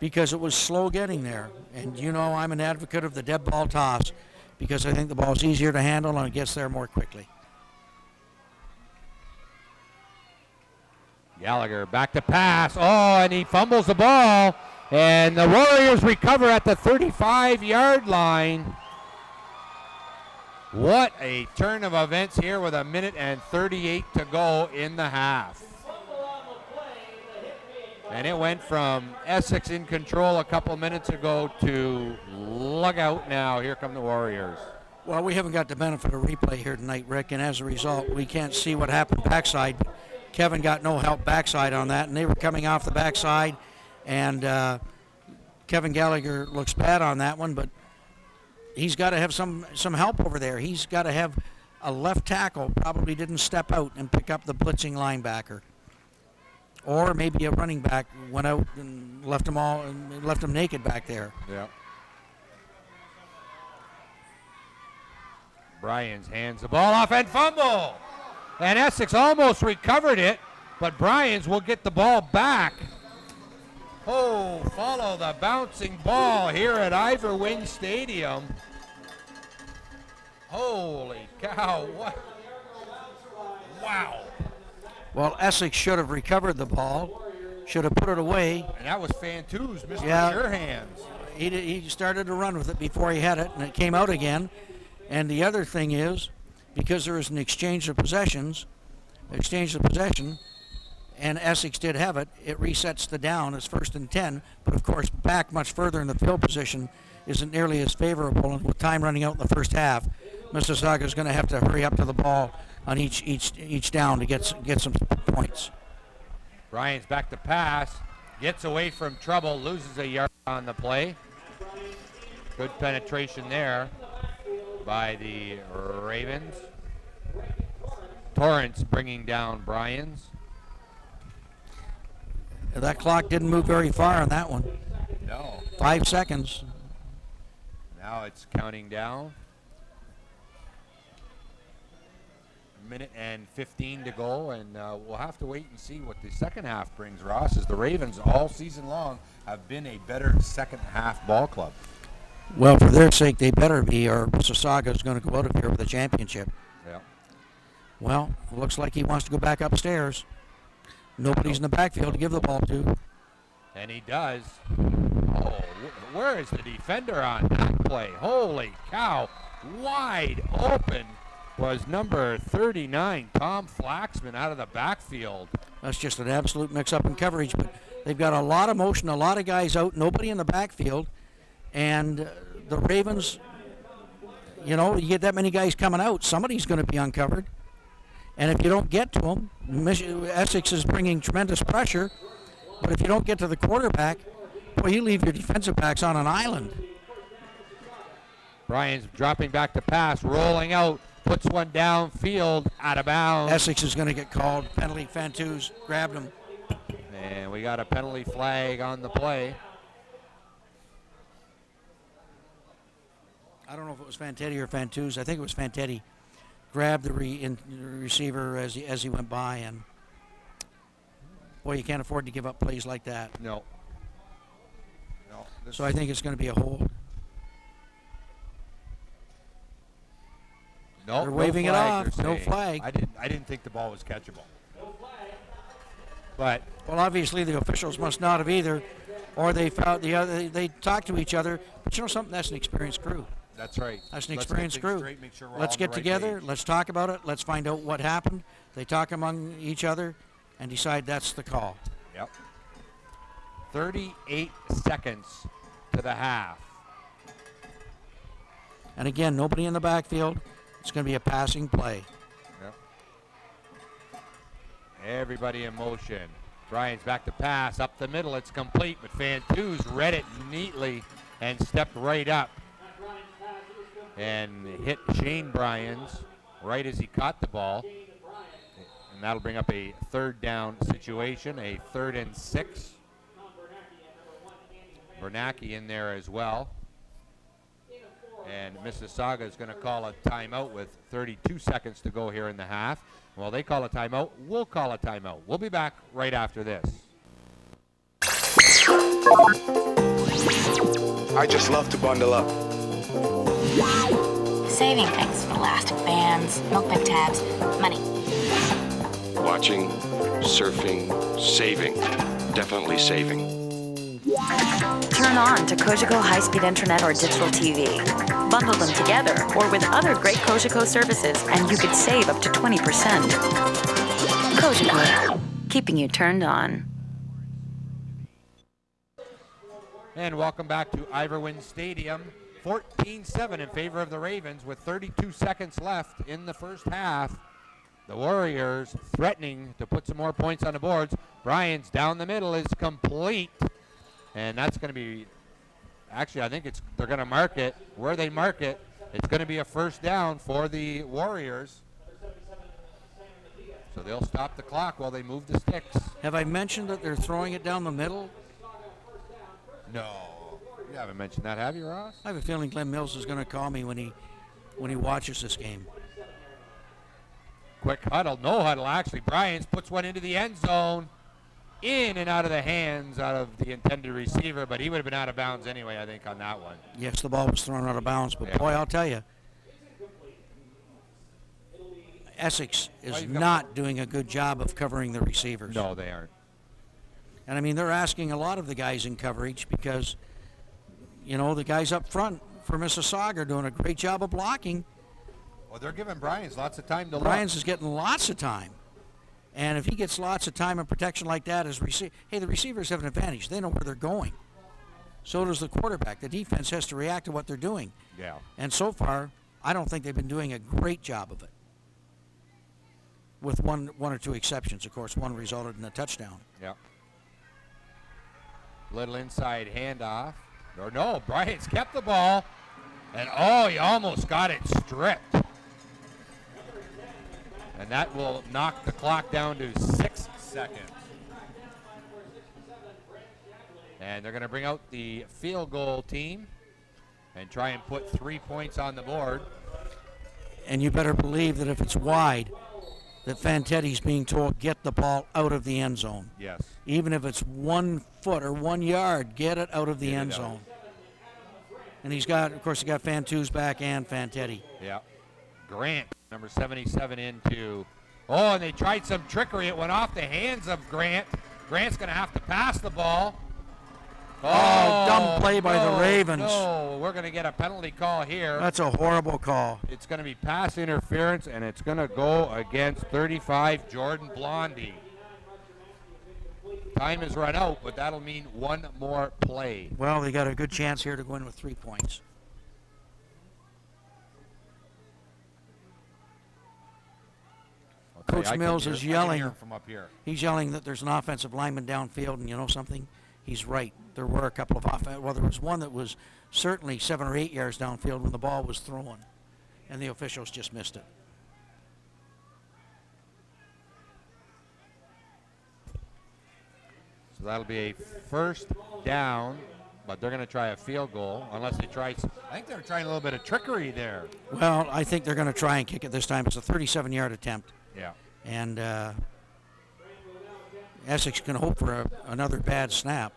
because it was slow getting there. And you know I'm an advocate of the dead ball toss because I think the ball's easier to handle and it gets there more quickly. Gallagher back to pass. Oh, and he fumbles the ball. And the Warriors recover at the 35-yard line. What a turn of events here with 1:38 to go in the half. And it went from Essex in control a couple minutes ago to lug out now. Here come the Warriors. Well, we haven't got the benefit of replay here tonight, Rick, and as a result, we can't see what happened backside. Kevin got no help backside on that, and they were coming off the backside, and Kevin Gallagher looks bad on that one, but he's got to have some help over there. He's got to have a left tackle, probably didn't step out and pick up the blitzing linebacker. Or maybe a running back went out and left them naked back there. Yeah. Bryans hands the ball off and fumble. And Essex almost recovered it, but Bryans will get the ball back. Oh, follow the bouncing ball here at Ivor Wing Stadium. Holy cow, what? Wow. Well, Essex should have recovered the ball, should have put it away. And that was Fantuz, Mr. Yeah. Sure Hands. He started to run with it before he had it, and it came out again. And the other thing is, because there was an exchange of possession, and Essex did have it, it resets the down as 1st and 10. But of course, back much further in the field position isn't nearly as favorable. And with time running out in the first half, Mississauga is going to have to hurry up to the ball on each down to get some points. Bryans back to pass, gets away from trouble, loses a yard on the play. Good penetration there by the Ravens. Torrance bringing down Bryans. That clock didn't move very far on that one. No. 5 seconds. Now it's counting down. 1:15 to go, and we'll have to wait and see what the second half brings, Ross, as the Ravens all season long have been a better second half ball club. Well, for their sake, they better be, or Mississauga is going to go out of here with a championship. Yeah. Well, looks like he wants to go back upstairs. Nobody's in the backfield to give the ball to. And he does. Oh, where is the defender on that play? Holy cow. Wide open was number 39, Tom Flaxman, out of the backfield. That's just an absolute mix-up in coverage, but they've got a lot of motion, a lot of guys out, nobody in the backfield, and the Ravens, you get that many guys coming out, somebody's going to be uncovered, and if you don't get to them, Essex is bringing tremendous pressure, but if you don't get to the quarterback, boy, you leave your defensive backs on an island. Bryans dropping back to pass, rolling out, puts one downfield, out of bounds. Essex is going to get called. Penalty. Fantuz grabbed him. And we got a penalty flag on the play. I don't know if it was Fantetti or Fantuz. I think it was Fantetti. Grabbed the receiver as he went by, and boy, you can't afford to give up plays like that. No. So I think it's going to be a hold. No, They're waving it off. No flag. I didn't think the ball was catchable. But well, obviously the officials must not have either, or they found the other. They talked to each other. But you know something? That's an experienced crew. That's right. That's an experienced crew. Straight, make sure we're Let's all on get the right together. page. Let's talk about it. Let's find out what happened. They talk among each other and decide that's the call. Yep. 38 seconds to the half. And again, nobody in the backfield. It's going to be a passing play. Yep. Everybody in motion. Bryans back to pass up the middle. It's complete, but Fantuz read it neatly and stepped right up and hit Shane Bryans right as he caught the ball. and that'll bring up a third down situation, a 3rd and 6. Bernacki in there as well. And Mississauga is going to call a timeout with 32 seconds to go here in the half. While they call a timeout, we'll call a timeout. We'll be back right after this. I just love to bundle up. Saving things, elastic bands, milkman tabs, money. Watching, surfing, saving. Definitely saving. Turn on to Cogeco high-speed internet or digital TV. Bundle them together or with other great Cogeco services and you could save up to 20%. Cogeco, keeping you turned on. And welcome back to Ivor Stadium. 14-7 in favor of the Ravens with 32 seconds left in the first half. The Warriors threatening to put some more points on the boards. Bryant's down the middle is complete. And that's going to be, actually, I think they're going to mark it. Where they mark it, it's going to be a first down for the Warriors. So they'll stop the clock while they move the sticks. Have I mentioned that they're throwing it down the middle? No. You haven't mentioned that, have you, Ross? I have a feeling Glenn Mills is going to call me when he watches this game. Quick huddle, no huddle, actually. Bryans puts one into the end zone. In and out of the hands out of the intended receiver, but he would have been out of bounds anyway, I think, on that one. Yes, the ball was thrown out of bounds, but Yeah. boy, I'll tell you, Essex is not doing a good job of covering the receivers. No, they aren't. And I mean, they're asking a lot of the guys in coverage because, the guys up front for Mississauga are doing a great job of blocking. Well, they're giving Bryans lots of time to Bryans is getting lots of time. And if he gets lots of time and protection like that, the receivers have an advantage. They know where they're going. So does the quarterback. The defense has to react to what they're doing. Yeah. And so far, I don't think they've been doing a great job of it. With one or two exceptions, of course. One resulted in a touchdown. Yeah. Little inside handoff. Or no, Bryant's kept the ball. And he almost got it stripped. And that will knock the clock down to 6 seconds. And they're going to bring out the field goal team and try and put 3 points on the board. And you better believe that if it's wide, that Fantetti's being told, get the ball out of the end zone. Yes. Even if it's 1 foot or 1 yard, get it out of the end zone. And he got Fantu's back and Fantetti. Yeah. Grant, number 77, into. And they tried some trickery. It went off the hands of Grant. Grant's going to have to pass the ball. Dumb play by the Ravens. No, we're going to get a penalty call here. That's a horrible call. It's going to be pass interference, and it's going to go against 35, Jordan Blondie. Time has run out, but that'll mean one more play. Well, they got a good chance here to go in with 3 points. Coach Mills is yelling. From up here. He's yelling that there's an offensive lineman downfield, and you know something? He's right. There were a couple of there was one that was certainly 7 or 8 yards downfield when the ball was thrown, and the officials just missed it. So that'll be a first down, but they're going to try a field goal unless they try. I think they're trying a little bit of trickery there. Well, I think they're going to try and kick it this time. It's a 37-yard attempt. Yeah. And Essex can hope for another bad snap.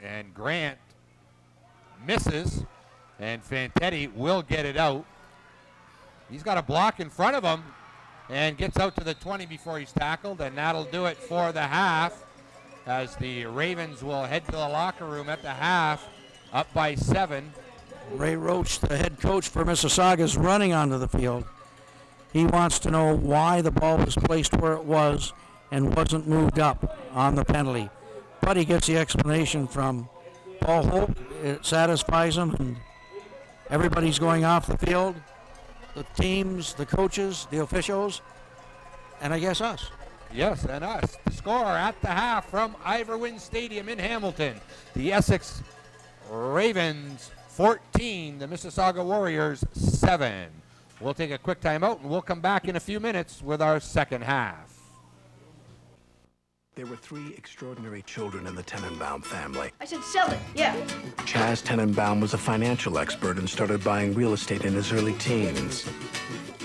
And Grant misses, and Fantetti will get it out. He's got a block in front of him and gets out to the 20 before he's tackled, and that'll do it for the half as the Ravens will head to the locker room at the half, up by 7. Ray Roach, the head coach for Mississauga, is running onto the field. He wants to know why the ball was placed where it was and wasn't moved up on the penalty. But he gets the explanation from Paul Holt. It satisfies him, and everybody's going off the field. The teams, the coaches, the officials, and I guess us. Yes, and us. The score at the half from Ivor Stadium in Hamilton. The Essex Ravens 14, the Mississauga Warriors 7. We'll take a quick timeout, and we'll come back in a few minutes with our second half. There were 3 extraordinary children in the Tenenbaum family. I said sell it, yeah. Chaz Tenenbaum was a financial expert and started buying real estate in his early teens.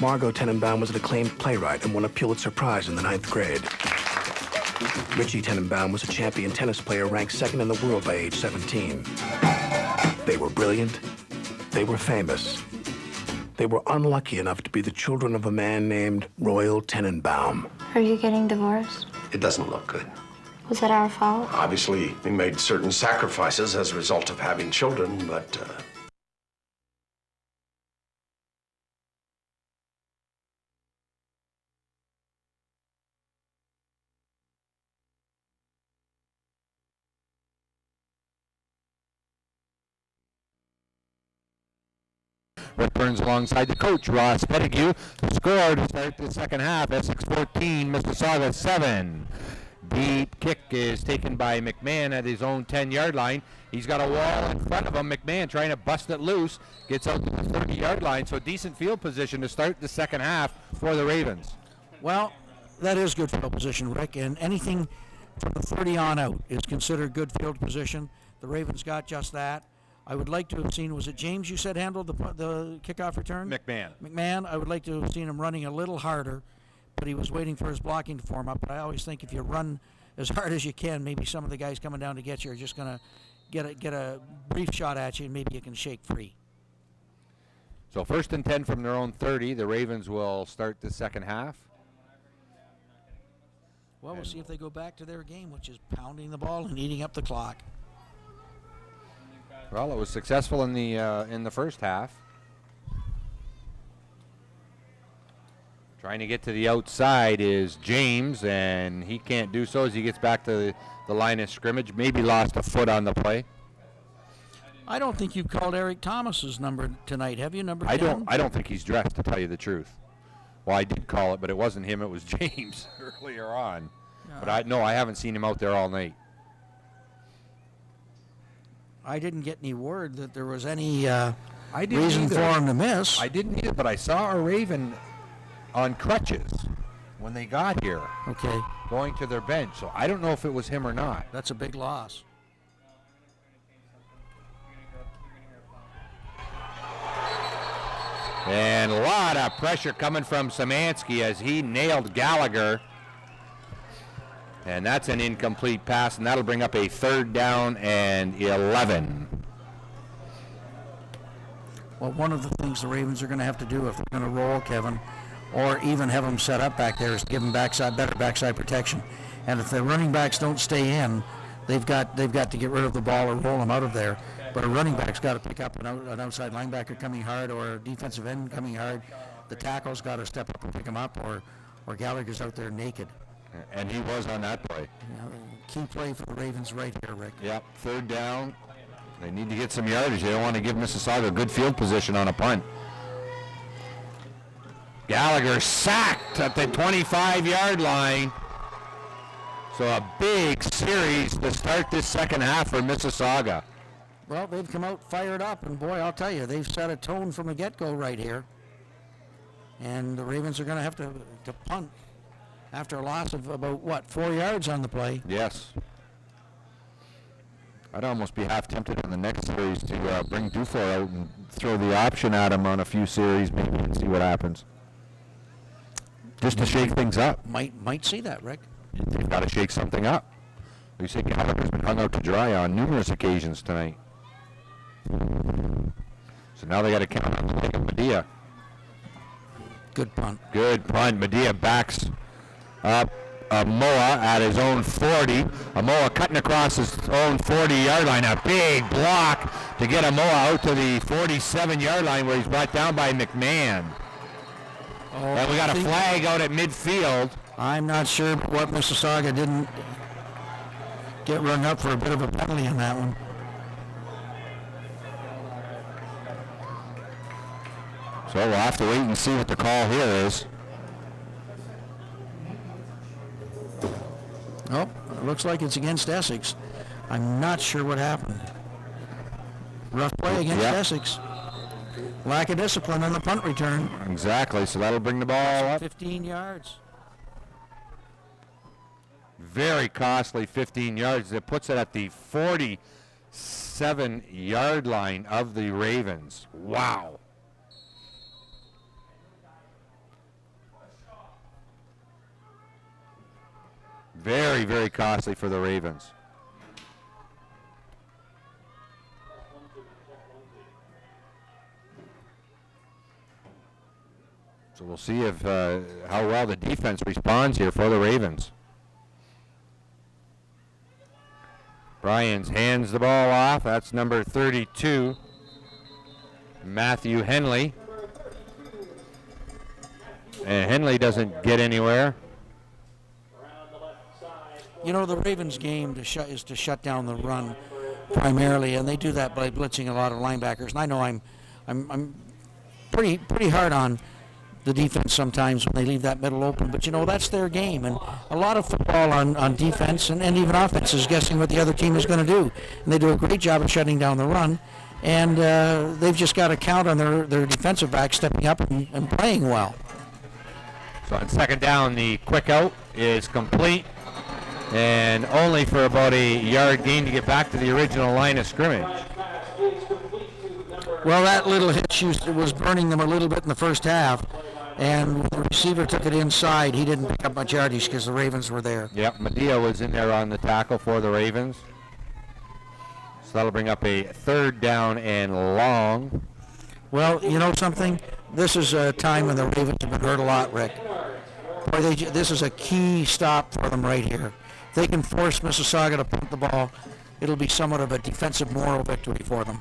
Margot Tenenbaum was an acclaimed playwright and won a Pulitzer Prize in the 9th grade. Richie Tenenbaum was a champion tennis player ranked 2nd in the world by age 17. They were brilliant. They were famous. They were unlucky enough to be the children of a man named Royal Tenenbaum. Are you getting divorced? It doesn't look good. Was that our fault? Obviously, we made certain sacrifices as a result of having children, but Rick Burns alongside the coach, Ross Pettigrew. The score to start the second half, Essex 14, Mississauga 7. Deep kick is taken by McMahon at his own 10-yard line. He's got a wall in front of him. McMahon trying to bust it loose. Gets out to the 30-yard line, so decent field position to start the second half for the Ravens. Well, that is good field position, Rick, and anything from the 30 on out is considered good field position. The Ravens got just that. I would like to have seen, was it James you said handled the kickoff return? McMahon, I would like to have seen him running a little harder, but he was waiting for his blocking to form up. But I always think if you run as hard as you can, maybe some of the guys coming down to get you are just going to get a brief shot at you, and maybe you can shake free. So 1st and 10 from their own 30. The Ravens will start the second half. Well, we'll see if they go back to their game, which is pounding the ball and eating up the clock. Well, it was successful in the first half. Trying to get to the outside is James, and he can't do so as he gets back to the line of scrimmage. Maybe lost a foot on the play. I don't think you've called Eric Thomas's number tonight, have you? Number 10? I don't think he's dressed, to tell you the truth. Well, I did call it, but it wasn't him. It was James earlier on. But I haven't seen him out there all night. I didn't get any word that there was any didn't reason either. for him to miss. I didn't either, but I saw a Raven on crutches when they got here. Okay. Going to their bench. So I don't know if it was him or not. That's a big loss. And a lot of pressure coming from Szymanski as he nailed Gallagher. And that's an incomplete pass, and that'll bring up a 3rd down and 11. Well, one of the things the Ravens are going to have to do if they're going to roll Kevin, or even have them set up back there, is to give them better backside protection. And if the running backs don't stay in, they've got to get rid of the ball or roll them out of there. But a running back's got to pick up an outside linebacker coming hard, or a defensive end coming hard. The tackle's got to step up and pick him up, or Gallagher's out there naked. And he was on that play. Key play for the Ravens right here, Rick. Yep, 3rd down. They need to get some yardage. They don't want to give Mississauga good field position on a punt. Gallagher sacked at the 25-yard line. So a big series to start this second half for Mississauga. Well, they've come out fired up, and boy, I'll tell you, they've set a tone from the get-go right here. And the Ravens are going to have to punt after a loss of about, 4 yards on the play. Yes. I'd almost be half tempted in the next series to bring Dufour out and throw the option at him on a few series maybe and see what happens. Just to shake things up. Might see that, Rick. They've got to shake something up. You say Gallagher's been hung out to dry on numerous occasions tonight. So now they got to count on the leg of Medea. Good punt. Good punt. Medea backs up Amoa at his own 40. Amoa cutting across his own 40-yard line. A big block to get Amoa out to the 47-yard line where he's brought down by McMahon. And we got a flag out at midfield. I'm not sure what Mississauga didn't get rung up for a bit of a penalty on that one. So we'll have to wait and see what the call here is. Oh, it looks like it's against Essex. I'm not sure what happened. Rough play against Essex. Lack of discipline on the punt return. Exactly, so that'll bring the ball up. 15 yards. Very costly 15 yards. It puts it at the 47-yard line of the Ravens. Wow. Very, very costly for the Ravens. So we'll see if how well the defense responds here for the Ravens. Bryans hands the ball off. That's number 32, Matthew Henley. And Henley doesn't get anywhere. You know, the Ravens' game is to shut down the run primarily, and they do that by blitzing a lot of linebackers. And I know I'm pretty hard on the defense sometimes when they leave that middle open, but you know, that's their game. And a lot of football on defense and even offense is guessing what the other team is going to do. And they do a great job of shutting down the run. And they've just got to count on their defensive backs stepping up and playing well. So on second down, the quick out is complete, and only for about a yard gain to get back to the original line of scrimmage. Well, that little hitch was burning them a little bit in the first half, and the receiver took it inside. He didn't pick up much yardage because the Ravens were there. Yep, Medea was in there on the tackle for the Ravens. So that'll bring up a third down and long. Well, you know something? This is a time when the Ravens have been hurt a lot, Rick. Boy, this is a key stop for them right here. If they can force Mississauga to punt the ball, it'll be somewhat of a defensive moral victory for them.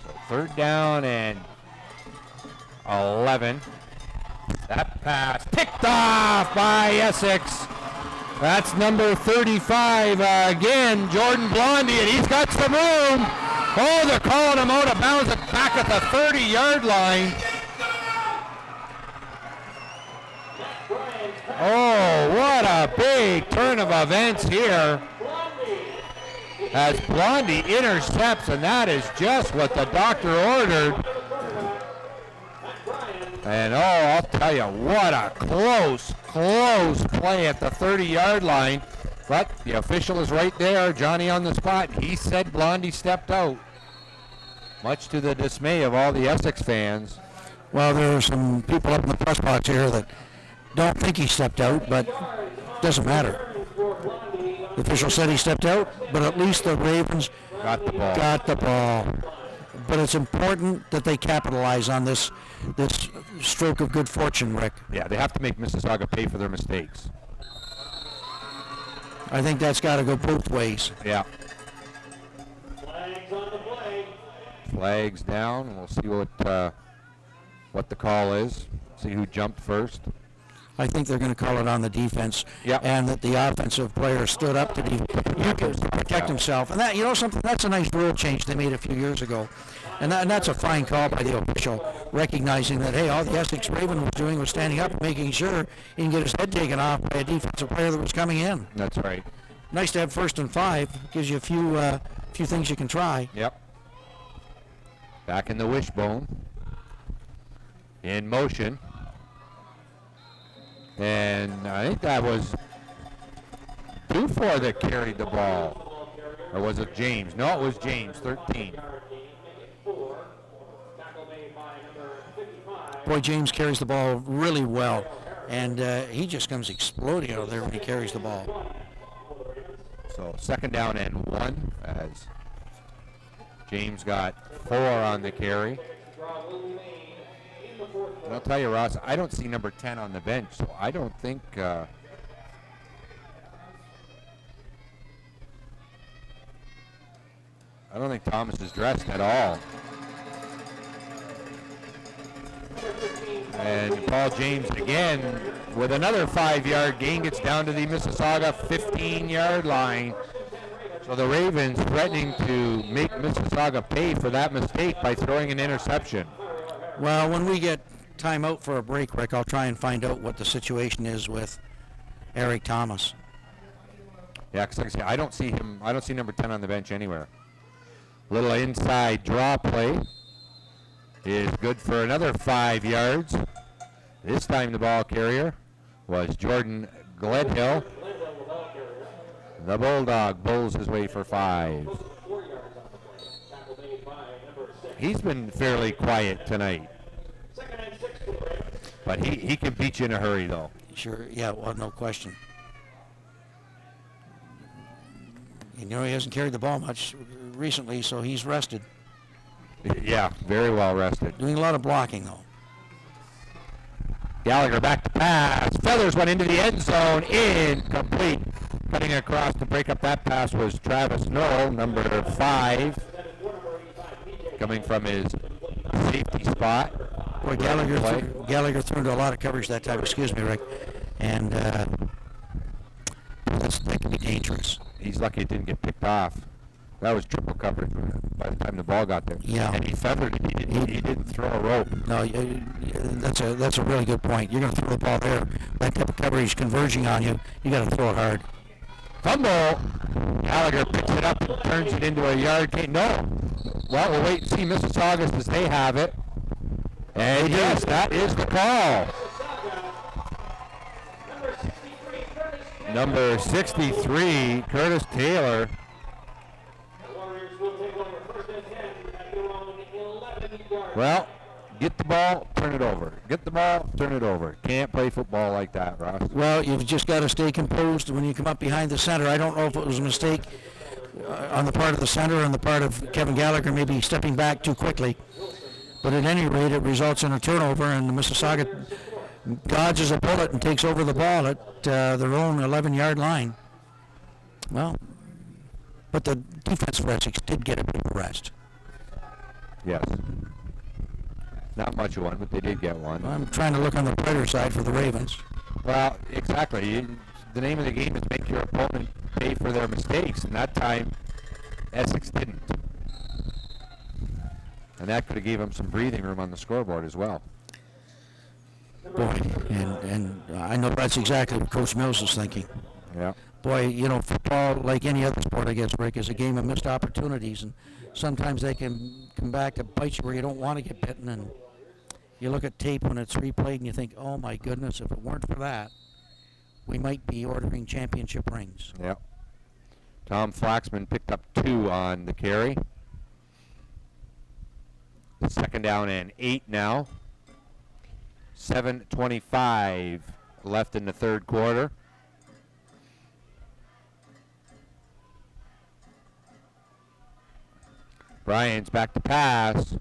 So third down and 11. That pass picked off by Essex. That's number 35 again, Jordan Blondie, and he's got some room. Oh, they're calling him out of bounds back at the 30-yard line. Oh, what a big turn of events here as Blondie intercepts, and that is just what the doctor ordered. And oh, I'll tell you, what a close play at the 30-yard line. But the official is right there, Johnny on the spot. He said Blondie stepped out, much to the dismay of all the Essex fans. Well, there are some people up in the press box here that don't think he stepped out, but it doesn't matter. The official said he stepped out, but at least the Ravens got the ball. But it's important that they capitalize on this stroke of good fortune, Rick. Yeah, they have to make Mississauga pay for their mistakes. I think that's got to go both ways. Yeah. Flags down, and we'll see what the call is. See who jumped first. I think they're going to call it on the defense, Yep. and that the offensive player stood up to protect himself. And that, you know something, that's a nice rule change they made a few years ago. And that's a fine call by the official, recognizing that, hey, all the Essex Raven was doing was standing up and making sure he can get his head taken off by a defensive player that was coming in. That's right. Nice to have 1st and 5. Gives you a few things you can try. Yep. Back in the wishbone. In motion. And I think that was Dufour that carried the ball. Or was it James? No, it was James, 13. Boy, James carries the ball really well. And he just comes exploding out of there when he carries the ball. So second down and 1 as James got 4 on the carry. And I'll tell you, Ross, I don't see number 10 on the bench, so I don't think Thomas is dressed at all. And Paul James again with another 5-yard gain gets down to the Mississauga 15-yard line. So the Ravens threatening to make Mississauga pay for that mistake by throwing an interception. Well, when we get time out for a break, Rick, I'll try and find out what the situation is with Eric Thomas. Yeah, because like I say, I don't see number 10 on the bench anywhere. Little inside draw play is good for another 5 yards. This time the ball carrier was Jordan Gledhill. The Bulldog bowls his way for 5. He's been fairly quiet tonight. But he can beat you in a hurry, though. Sure, yeah, well, no question. You know, he hasn't carried the ball much recently, so he's rested. Yeah, very well rested. Doing a lot of blocking, though. Gallagher back to pass. Feathers went into the end zone. Incomplete. Cutting across to break up that pass was Travis Knoll, number 5, coming from his safety spot. Boy, Gallagher threw into a lot of coverage that time. Excuse me, Rick. And that can be dangerous. He's lucky it didn't get picked off. That was triple coverage by the time the ball got there. Yeah. And he feathered it. He didn't throw a rope. No, that's a really good point. You're going to throw the ball there. That type of coverage converging on you, you got to throw it hard. Fumble. Gallagher picks it up and turns it into a yard gain. No. Well, we'll wait and see Mississauga as they have it. And yes, that is the call. Number 63, Curtis Taylor. Well, get the ball, turn it over. Get the ball, turn it over. Can't play football like that, Ross. Well, you've just got to stay composed when you come up behind the center. I don't know if it was a mistake on the part of the center or on the part of Kevin Gallagher, maybe stepping back too quickly. But at any rate, it results in a turnover, and the Mississauga dodges a bullet and takes over the ball at their own 11-yard line. Well, but the defense for Essex did get a bit of a rest. Yes. Not much of one, but they did get one. I'm trying to look on the brighter side for the Ravens. Well, exactly. The name of the game is make your opponent pay for their mistakes, and that time Essex didn't. And that could have gave them some breathing room on the scoreboard as well. Boy, and I know that's exactly what Coach Mills is thinking. Yeah. Boy, you know, football, like any other sport, I guess, Rick, is a game of missed opportunities, and sometimes they can come back to bite you where you don't want to get bitten, and you look at tape when it's replayed and you think, oh my goodness, if it weren't for that, we might be ordering championship rings. Yeah. Tom Flaxman picked up 2 on the carry. Second down and 8 now. 7:25 left in the third quarter. Bryant's back to pass,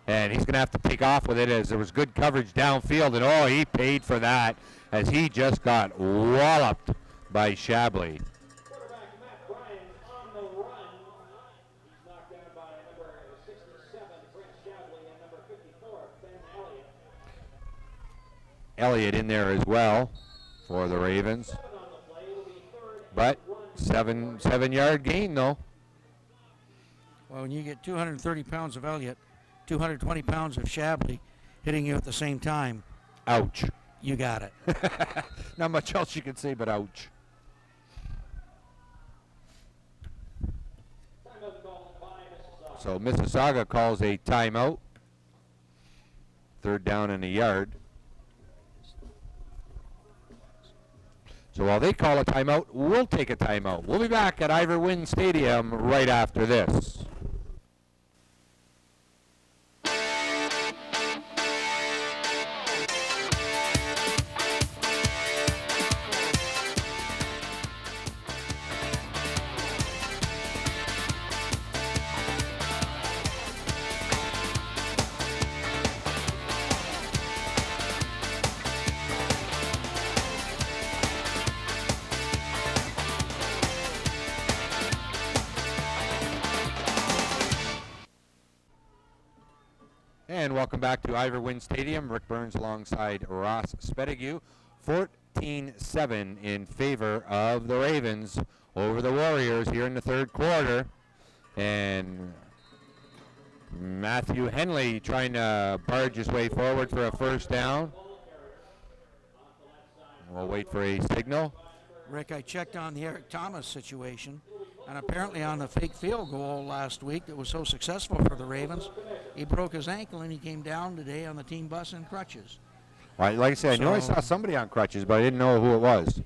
and he's going to have to take off with it as there was good coverage downfield, and oh, he paid for that as he just got walloped by Shabley. Elliott in there as well for the Ravens. But 7-yard gain though. Well, when you get 230 pounds of Elliott, 220 pounds of Shabley hitting you at the same time. Ouch. You got it. Not much else you can say but ouch. So Mississauga calls a timeout. 3rd down and a yard. So while they call a timeout, we'll take a timeout. We'll be back at Ivor Wynne Stadium right after this. And welcome back to Ivor Wynne Stadium. Rick Burns alongside Ross Spedigue. 14-7 in favor of the Ravens over the Warriors here in the third quarter. And Matthew Henley trying to barge his way forward for a first down. We'll wait for a signal. Rick, I checked on the Eric Thomas situation, And apparently on the fake field goal last week that was so successful for the Ravens, he broke his ankle and he came down today on the team bus in crutches. Right, like I said, I know I saw somebody on crutches, but I didn't know who it was.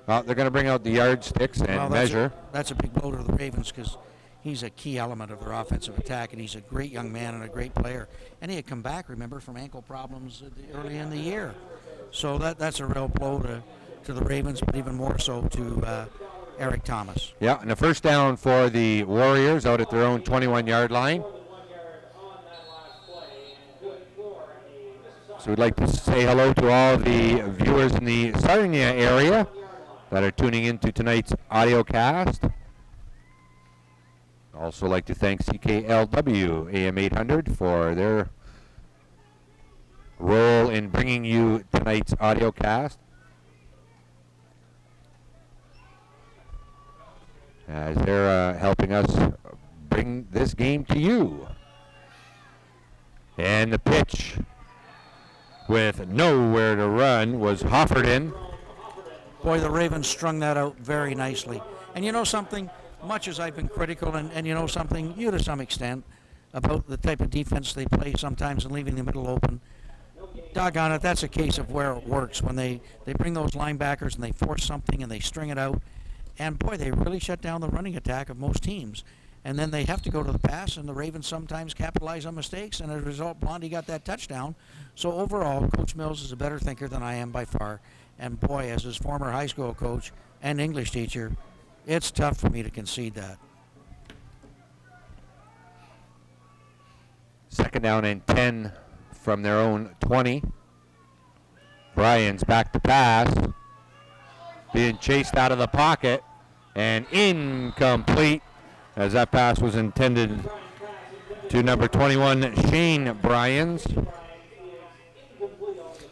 They're going to bring out the yardsticks and measure. That's a big blow to the Ravens because he's a key element of their offensive attack, and he's a great young man and a great player. And he had come back, remember, from ankle problems early in the year. So that's a real blow to the Ravens, but even more so to Eric Thomas. Yeah, and a first down for the Warriors out at their own 21-yard line. So we'd like to say hello to all the viewers in the Sarnia area that are tuning into tonight's audio cast. Also like to thank CKLW AM 800 for their role in bringing you tonight's audio cast, as they're helping us bring this game to you. And the pitch with nowhere to run was Hofferden. Boy, the Ravens strung that out very nicely. And you know something? Much as I've been critical, and you know something, you to some extent, about the type of defense they play sometimes and leaving the middle open, doggone it, that's a case of where it works. When they bring those linebackers and they force something and they string it out, and boy, they really shut down the running attack of most teams. And then they have to go to the pass, and the Ravens sometimes capitalize on mistakes, and as a result, Blondie got that touchdown. So overall, Coach Mills is a better thinker than I am by far. And boy, as his former high school coach and English teacher, it's tough for me to concede that. Second down and 10 from their own 20. Bryans back to pass. Being chased out of the pocket and incomplete, as that pass was intended to number 21, Shane Bryans.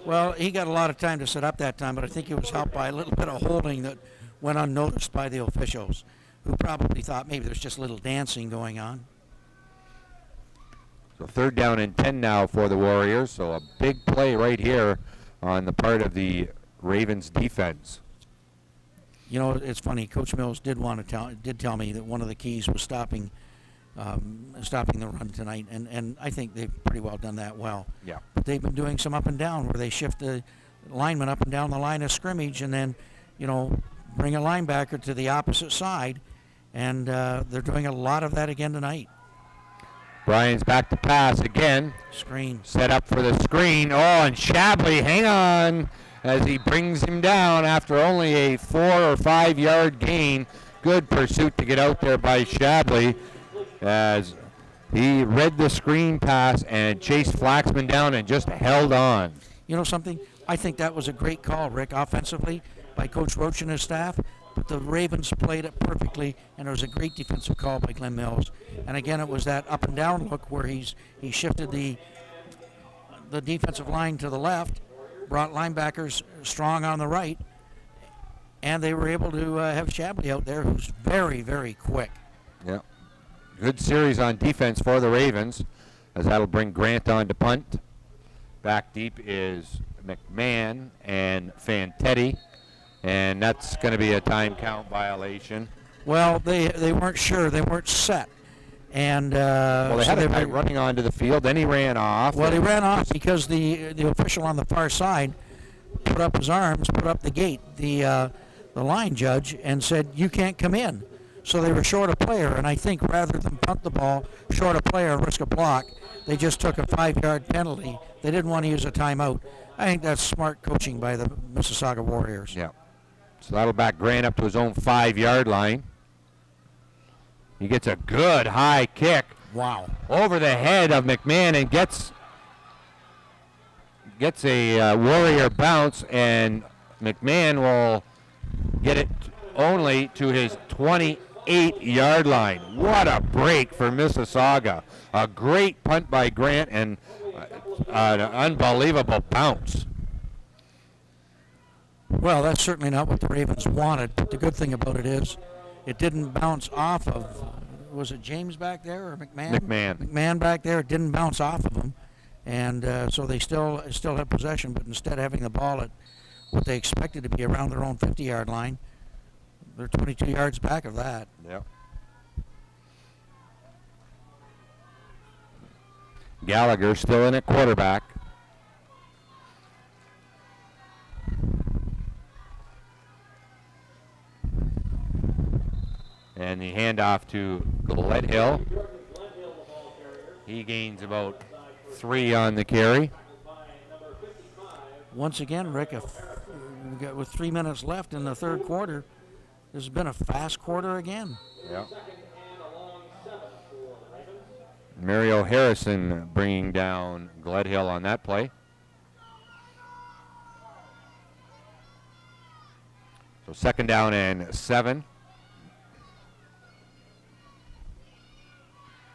Well, he got a lot of time to set up that time, but I think he was helped by a little bit of holding that went unnoticed by the officials, who probably thought maybe there's just a little dancing going on. So third down and 10 now for the Warriors. So a big play right here on the part of the Ravens defense. You know, it's funny. Coach Mills did tell me that one of the keys was stopping the run tonight, and I think they've pretty well done that well. Yeah. But they've been doing some up and down where they shift the lineman up and down the line of scrimmage, and then, you know, bring a linebacker to the opposite side, and they're doing a lot of that again tonight. Bryans back to pass again. Screen. Set up for the screen. Oh, and Shabley, hang on, as he brings him down after only a 4 or 5 yard gain. Good pursuit to get out there by Shabley, as he read the screen pass and chased Flaxman down and just held on. You know something? I think that was a great call, Rick, offensively by Coach Roach and his staff. But the Ravens played it perfectly, and it was a great defensive call by Glenn Mills. And again, it was that up and down look where he shifted the defensive line to the left, brought linebackers strong on the right, and they were able to have Shabley out there, who's very, very quick. Yeah. Good series on defense for the Ravens, as that'll bring Grant on to punt. Back deep is McMahon and Fantetti, and that's going to be a time count violation. Well, they weren't sure. They weren't set. And well, they had a guy running onto the field, then he ran off. Well, he ran off because the official on the far side put up his arms, put up the gate, the line judge, and said, you can't come in. So they were short a player, and I think rather than punt the ball, short a player and risk a block, they just took a 5-yard penalty. They didn't want to use a timeout. I think that's smart coaching by the Mississauga Warriors. Yeah. So that'll back Grant up to his own 5-yard line. He gets a good high kick. Wow. Over the head of McMahon and gets a Warrior bounce, and McMahon will get it only to his 28-yard line. What a break for Mississauga. A great punt by Grant and an unbelievable bounce. Well, that's certainly not what the Ravens wanted, but the good thing about it is it didn't bounce off of, was it James back there or McMahon? McMahon back there. It didn't bounce off of him, and so they still had possession, but instead of having the ball at what they expected to be around their own 50-yard line, They're 22 yards back of that. Yep. Gallagher still in at quarterback. And the handoff to Gledhill. He gains about 3 on the carry. Once again, Rick, with 3 minutes left in the third quarter, this has been a fast quarter again. Yep. Mario Harrison bringing down Gledhill on that play. So 2nd down and 7.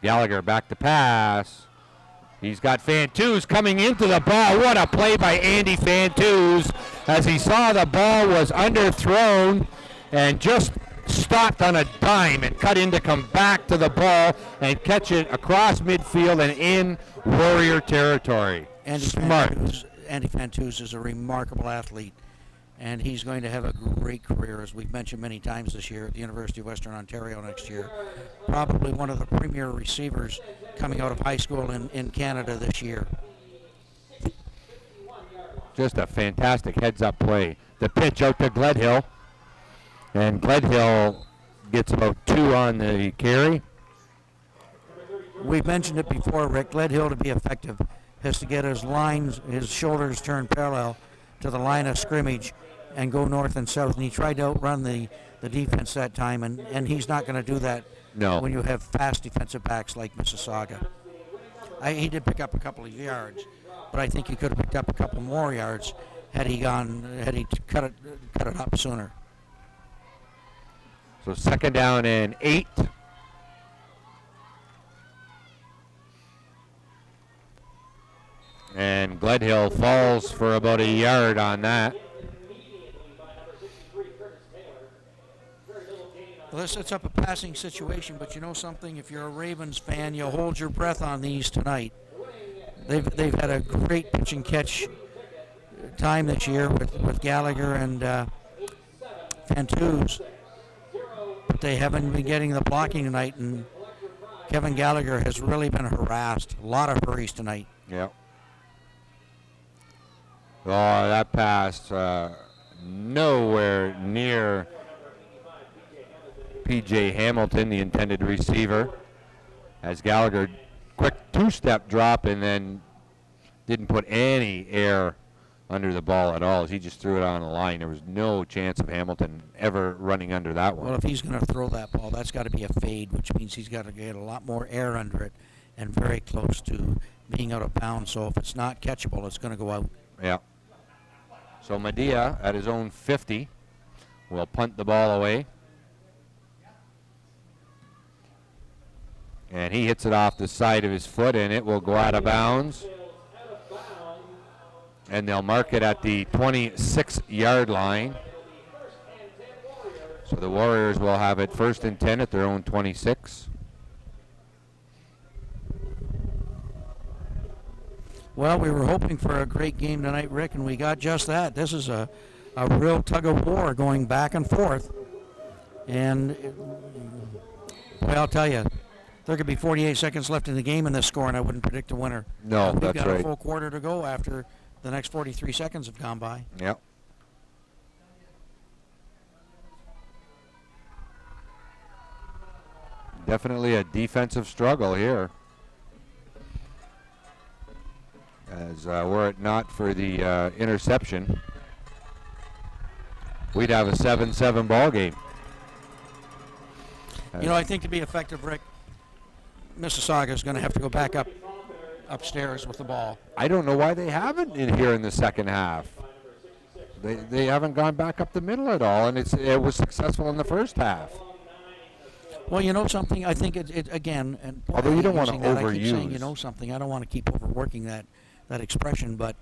Gallagher back to pass. He's got Fantus coming into the ball. What a play by Andy Fantus as he saw the ball was underthrown and just stopped on a dime and cut in to come back to the ball and catch it across midfield and in Warrior territory. Smart. Andy Fantus is a remarkable athlete, and he's going to have a great career, as we've mentioned many times this year, at the University of Western Ontario next year. Probably one of the premier receivers coming out of high school in Canada this year. Just a fantastic heads-up play. The pitch out to Gledhill, and Gledhill gets about 2 on the carry. We've mentioned it before, Rick. Gledhill, to be effective, has to get his shoulders turned parallel to the line of scrimmage and go north and south. And he tried to outrun the defense that time, and he's not going to do that when you have fast defensive backs like Mississauga. He did pick up a couple of yards, but I think he could have picked up a couple more yards had he cut it up sooner. So 2nd down and 8. And Gledhill falls for about a yard on that. Well, this sets up a passing situation, but you know something? If you're a Ravens fan, you'll hold your breath on these tonight. They've had a great pitch and catch time this year with Gallagher and Fantus, but they haven't been getting the blocking tonight, and Kevin Gallagher has really been harassed. A lot of hurries tonight. Yep. Oh, that pass nowhere near P.J. Hamilton, the intended receiver, as Gallagher quick 2-step drop and then didn't put any air under the ball at all. He just threw it on the line. There was no chance of Hamilton ever running under that one. Well, if he's going to throw that ball, that's got to be a fade, which means he's got to get a lot more air under it and very close to being out of bounds. So if it's not catchable, it's going to go out. Yeah. So Medea at his own 50 will punt the ball away. And he hits it off the side of his foot, and it will go out of bounds. And they'll mark it at the 26-yard line. So the Warriors will have it 1st and 10 at their own 26. Well, we were hoping for a great game tonight, Rick, and we got just that. This is a real tug-of-war going back and forth. And, boy, I'll tell you, there could be 48 seconds left in the game in this score, and I wouldn't predict a winner. No, that's right. We've got a full quarter to go after the next 43 seconds have gone by. Yep. Definitely a defensive struggle here. As were it not for the interception, we'd have a 7-7 ball game. You know, I think to be effective, Rick, Mississauga is going to have to go back upstairs with the ball. I don't know why they haven't in here in the second half. They haven't gone back up the middle at all, and it was successful in the first half. Well, you know something? I think it again, and although you don't want to overuse. I keep saying, you know something? I don't want to keep overworking that expression, but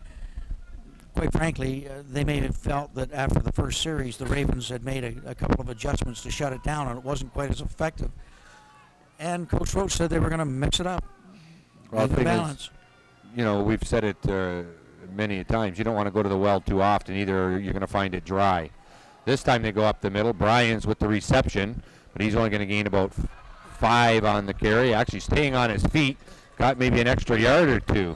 quite frankly, they may have felt that after the first series, the Ravens had made a couple of adjustments to shut it down, and it wasn't quite as effective. And Coach Roach said they were going to mix it up. Well, the thing balance. Is, you know, we've said it many times. You don't want to go to the well too often either. You're going to find it dry. This time they go up the middle. Bryans with the reception, but he's only going to gain about 5 on the carry. Actually staying on his feet. Got maybe an extra yard or 2.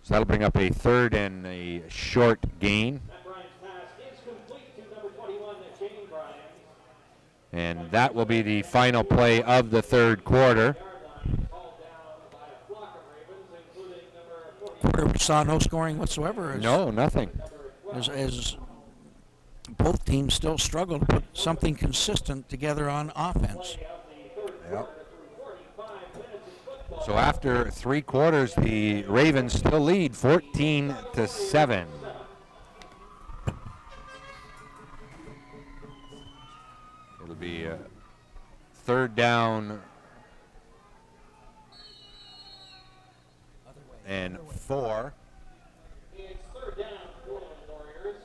So that'll bring up a 3rd and a short gain. And that will be the final play of the 3rd quarter. Quarter we saw no scoring whatsoever. No, nothing. As both teams still struggle to put something consistent together on offense. Yep. So after 3 quarters, the Ravens still lead 14-7. It'll be a 3rd down and 4. It's 3rd down, Portland Warriors.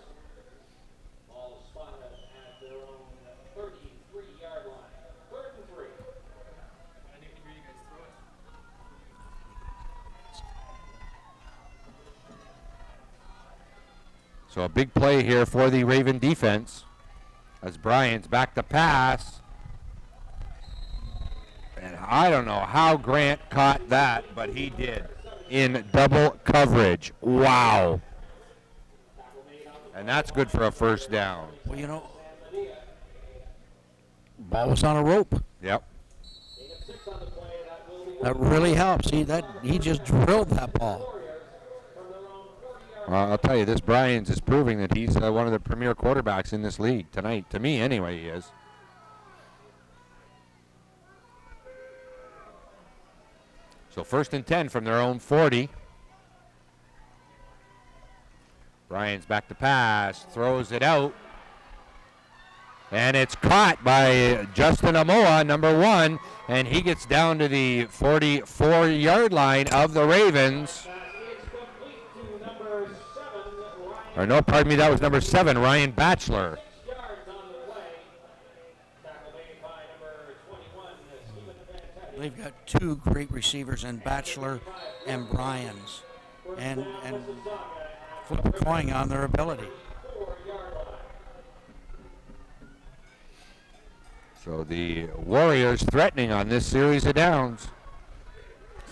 Ball spotted at their own 33-yard line. 3rd and 3. I didn't hear you guys throw it. So a big play here for the Raven defense as Bryant's back to pass. And I don't know how Grant caught that, but he did in double coverage. Wow. And that's good for a 1st down. Well, you know, ball was on a rope. Yep. That really helps. He just drilled that ball. I'll tell you, this Bryans is proving that he's one of the premier quarterbacks in this league tonight. To me, anyway, he is. So 1st and 10 from their own 40. Bryans back to pass, throws it out. And it's caught by Justin Amoa, number 1, and he gets down to the 44-yard line of the Ravens. Or no, pardon me, that was number 7, Ryan Batchelor. They've got 2 great receivers in Batchelor and Bryans, and flip a coin on their ability. So the Warriors threatening on this series of downs.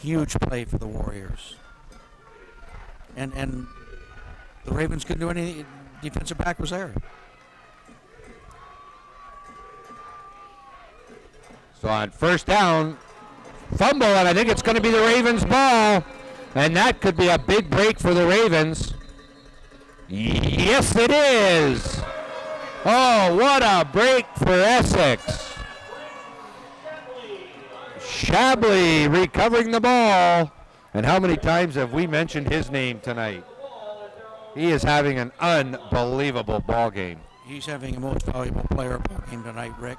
Huge play for the Warriors. And the Ravens couldn't do anything. Defensive back was there. So on 1st down, fumble, and I think it's going to be the Ravens' ball. And that could be a big break for the Ravens. Yes, it is. Oh, what a break for Essex. Shabley recovering the ball. And how many times have we mentioned his name tonight? He is having an unbelievable ball game. He's having a most valuable player ball game tonight, Rick.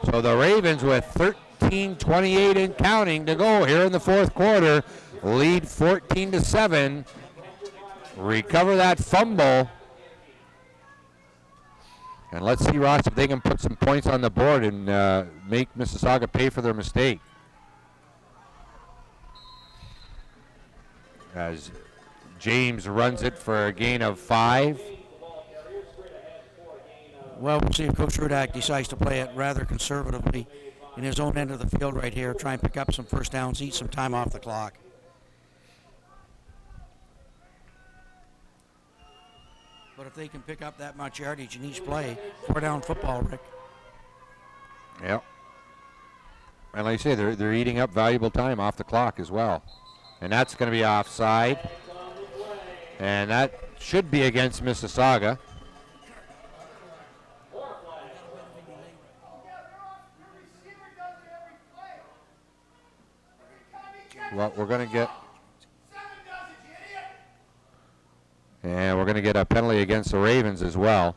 So the Ravens with 13:28 and counting to go here in the 4th quarter, lead 14-7. Recover that fumble. And let's see, Ross, if they can put some points on the board and make Mississauga pay for their mistake. As James runs it for a gain of 5. Well, we'll see if Coach Rudak decides to play it rather conservatively in his own end of the field right here, try and pick up some 1st downs, eat some time off the clock. But if they can pick up that much yardage in each play, 4-down football, Rick. Yep. And like I say, they're eating up valuable time off the clock as well. And that's going to be offside. And that should be against Mississauga. Well, we're going to get... And we're going to get a penalty against the Ravens as well.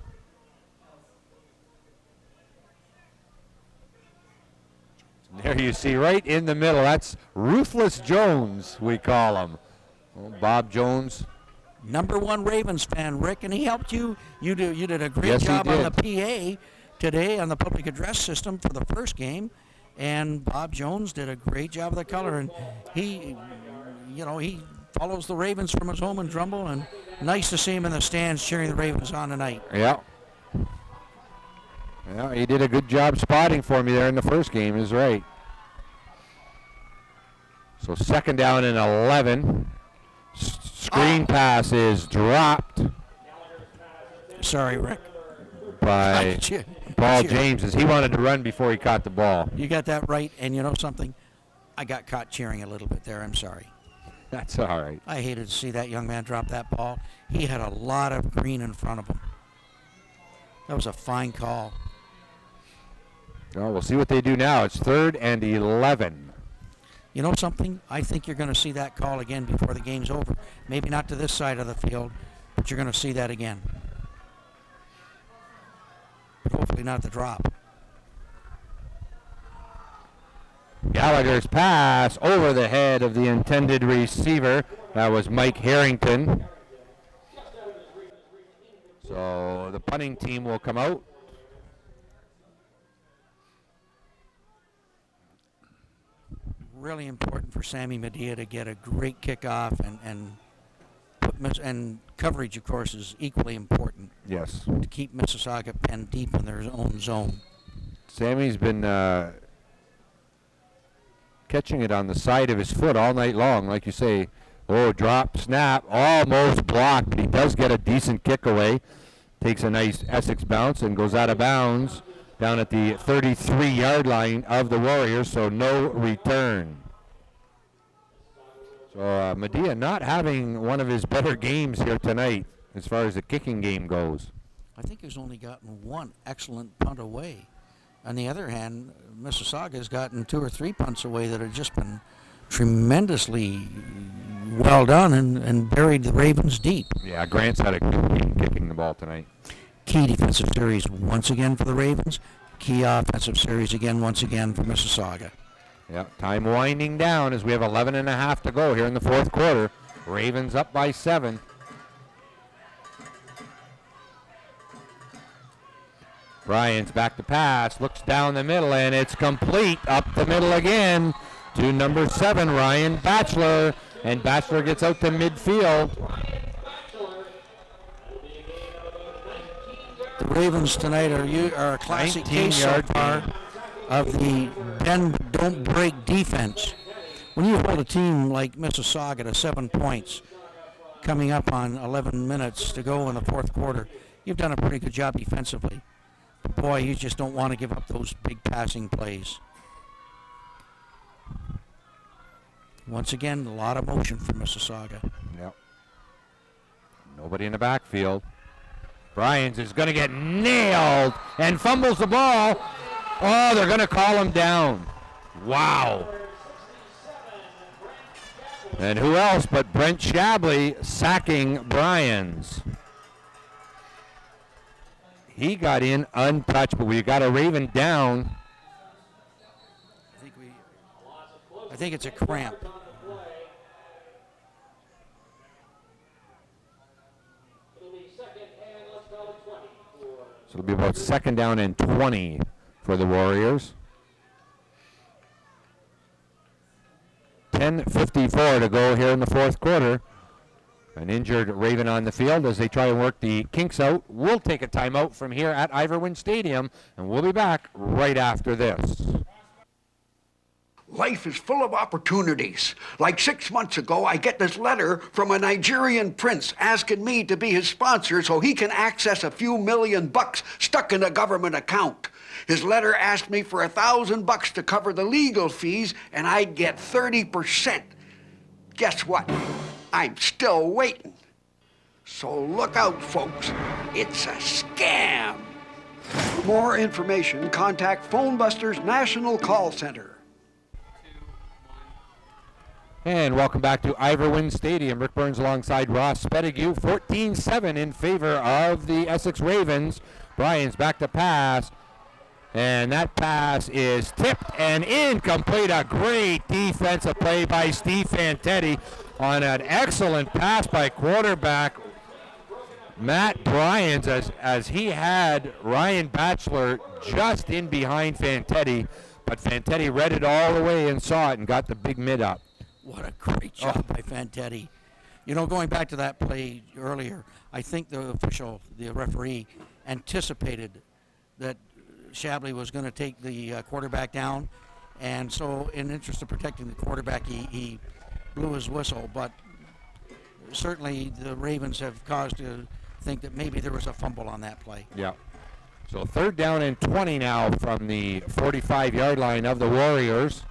There you see, right in the middle. That's Ruthless Jones, we call him. Oh, Bob Jones. Number 1 Ravens fan, Rick, and he helped you. You did a great Yes, he job on did. the PA today on the public address system for the first game. And Bob Jones did a great job of the color, and he follows the Ravens from his home in Drumble, and nice to see him in the stands cheering the Ravens on tonight. Yeah. Yeah, he did a good job spotting for me there in the first game, is right. So second down and 11. Screen pass is dropped Sorry, Rick. by Paul James as he wanted to run before he caught the ball. You got that right, and you know something? I got caught cheering a little bit there. I'm sorry. That's all right. I hated to see that young man drop that ball. He had a lot of green in front of him. That was a fine call. Well, we'll see what they do now. It's 3rd and 11. You know something? I think you're going to see that call again before the game's over. Maybe not to this side of the field, but you're going to see that again. But hopefully not the drop. Gallagher's pass over the head of the intended receiver. That was Mike Harrington. So the punting team will come out. Really important for Sammy Medea to get a great kickoff, and coverage, of course, is equally important. Yes. To keep Mississauga penned deep in their own zone. Sammy's been catching it on the side of his foot all night long, like you say. Oh, drop, snap, almost blocked, but he does get a decent kick away. Takes a nice Essex bounce and goes out of bounds down at the 33-yard line of the Warriors, so no return. So Medea not having one of his better games here tonight as far as the kicking game goes. I think he's only gotten one excellent punt away. On the other hand, Mississauga has gotten 2 or 3 punts away that have just been tremendously well done and buried the Ravens deep. Yeah, Grant's had a good game kicking the ball tonight. Key defensive series once again for the Ravens. Key offensive series again once again for Mississauga. Yep, time winding down as we have 11 and a half to go here in the fourth quarter. Ravens up by 7. Bryant's back to pass, looks down the middle, and it's complete up the middle again to number 7, Ryan Batchelor. And Batchelor gets out to midfield. The Ravens tonight are a classic case so far of the bend, don't break defense. When you hold a team like Mississauga to 7 points, coming up on 11 minutes to go in the fourth quarter, you've done a pretty good job defensively. But boy, you just don't want to give up those big passing plays. Once again, a lot of motion for Mississauga. Yep. Nobody in the backfield. Bryans is going to get nailed and fumbles the ball. Oh, they're going to call him down. Wow. And who else but Brent Shabley sacking Bryans. He got in untouched, but we got a Raven down. I think it's a cramp. So it'll be about 2nd down and 20 for the Warriors. 10:54 to go here in the fourth quarter. An injured Raven on the field as they try and work the kinks out. We'll take a timeout from here at Ivor Stadium, and we'll be back right after this. Life is full of opportunities. Like 6 months ago, I get this letter from a Nigerian prince asking me to be his sponsor so he can access a few $1,000,000 stuck in a government account. His letter asked me for $1,000 to cover the legal fees, and I'd get 30%. Guess what? I'm still waiting. So look out, folks. It's a scam. For more information, contact PhoneBusters National Call Center. And welcome back to Ivor Stadium. Rick Burns alongside Ross Pettigrew. 14-7 in favor of the Essex Ravens. Bryans back to pass. And that pass is tipped and incomplete. A great defensive play by Steve Fantetti on an excellent pass by quarterback Matt Bryans as he had Ryan Batchelor just in behind Fantetti. but Fantetti read it all the way and saw it and got the big mid up. What a great job by Fantetti. You know, going back to that play earlier, I think the referee, anticipated that Shabley was going to take the quarterback down, and so in interest of protecting the quarterback, he blew his whistle. But certainly the Ravens have cause to think that maybe there was a fumble on that play. Yeah. So 3rd down and 20 now from the 45-yard line of the Warriors.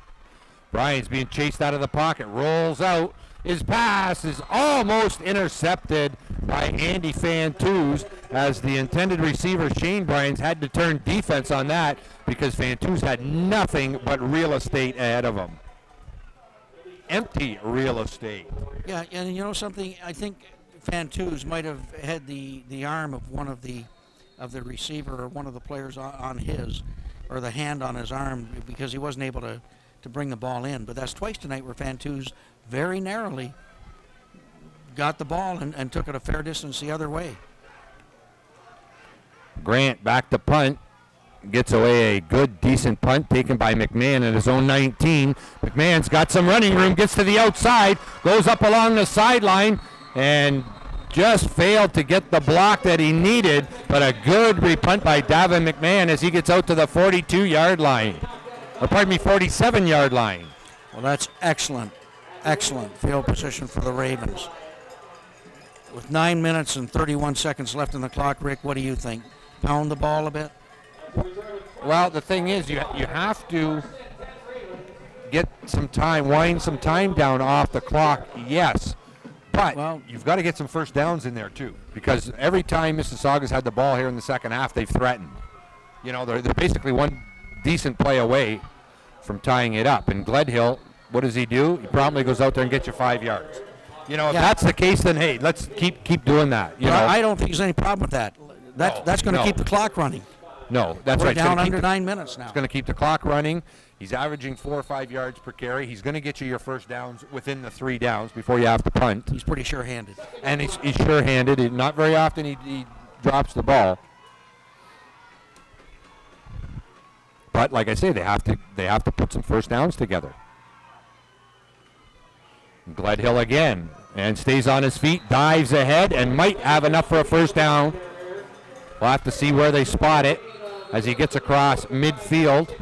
Bryant's being chased out of the pocket, rolls out. His pass is almost intercepted by Andy Fantouz, as the intended receiver, Shane Bryans, had to turn defense on that because Fantouz had nothing but real estate ahead of him. Empty real estate. Yeah, and you know something? I think Fantouz might have had the arm of one of the receiver or one of the players on his, or the hand on his arm, because he wasn't able to bring the ball in. But that's twice tonight where Fantouz very narrowly got the ball and took it a fair distance the other way. Grant back to punt. Gets away a good, decent punt taken by McMahon at his own 19. McMahon's got some running room, gets to the outside, goes up along the sideline, and just failed to get the block that he needed, but a good repunt by Davin McMahon as he gets out to the 42-yard line. Or pardon me, 47-yard line. Well, that's excellent field position for the Ravens. With 9 minutes and 31 seconds left in the clock, Rick, what do you think? Pound the ball a bit? Well, the thing is, you have to get some time, wind some time down off the clock, yes. But you've got to get some first downs in there, too, because every time Mississauga's had the ball here in the second half, they've threatened. You know, they're basically one decent play away from tying it up. And Gledhill, what does he do? He promptly goes out there and gets you 5 yards. You know, if that's the case, then, hey, let's keep doing that. You know? I don't think there's any problem with that. That's going to keep the clock running. No, that's right. We're down under 9 minutes now. It's going to keep the clock running. He's averaging 4 or 5 yards per carry. He's going to get you your first downs within the 3 downs before you have to punt. He's pretty sure-handed. And he's sure-handed. Not very often he drops the ball. But like I say, they have to put some first downs together. Gledhill again, and stays on his feet, dives ahead, and might have enough for a first down. We'll have to see where they spot it as he gets across midfield.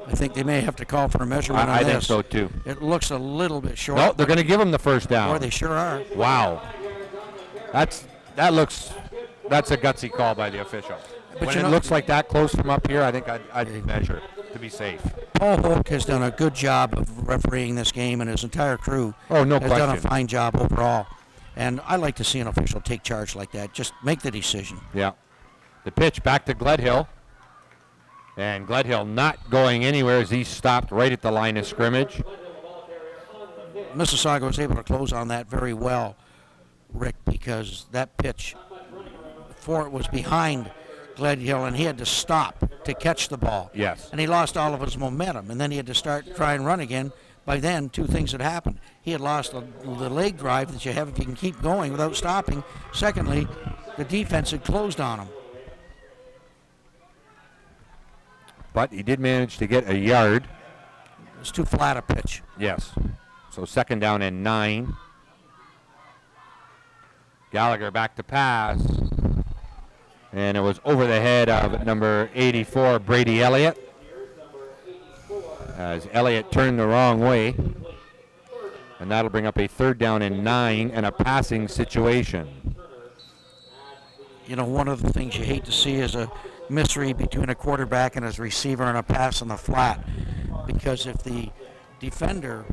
I think they may have to call for a measurement on this. I think so, too. It looks a little bit short. No, they're going to give him the first down. Boy, they sure are. Wow. That's a gutsy call by the official. But when it looks like that close from up here, I think I'd measure to be safe. Paul Hoke has done a good job of refereeing this game, and his entire crew has done a fine job overall. And I like to see an official take charge like that. Just make the decision. Yeah. The pitch back to Gledhill. And Gledhill not going anywhere as he stopped right at the line of scrimmage. Mississauga was able to close on that very well, Rick, because that pitch for it was behind Gledhill, and he had to stop to catch the ball. Yes. And he lost all of his momentum, and then he had to try and run again. By then, 2 things had happened. He had lost the leg drive that you have if you can keep going without stopping. Secondly, the defense had closed on him. But he did manage to get a yard. It was too flat a pitch. Yes. So 2nd down and 9. Gallagher back to pass. And it was over the head of number 84, Brady Elliott. As Elliott turned the wrong way. And that'll bring up a 3rd down and 9 and a passing situation. You know, one of the things you hate to see is a misread between a quarterback and his receiver and a pass on the flat. Because if the defender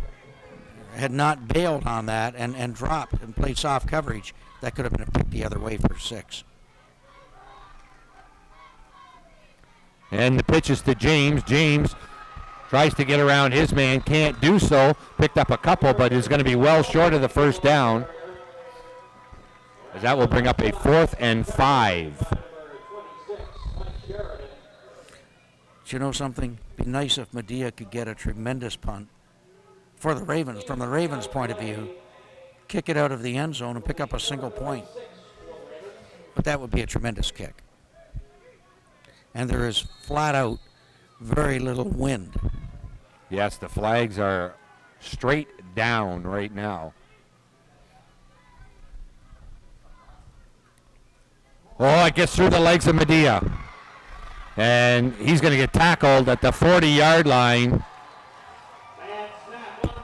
had not bailed on that and dropped and played soft coverage, that could have been a pick the other way for 6. And the pitch is to James. James tries to get around his man, can't do so. Picked up a couple, but is going to be well short of the first down. As that will bring up a 4th and 5. Do you know something? It'd be nice if Medea could get a tremendous punt for the Ravens, from the Ravens' point of view, kick it out of the end zone and pick up a single point. But that would be a tremendous kick. And there is flat out very little wind. Yes, the flags are straight down right now. Oh, it gets through the legs of Medea. And he's going to get tackled at the 40-yard line.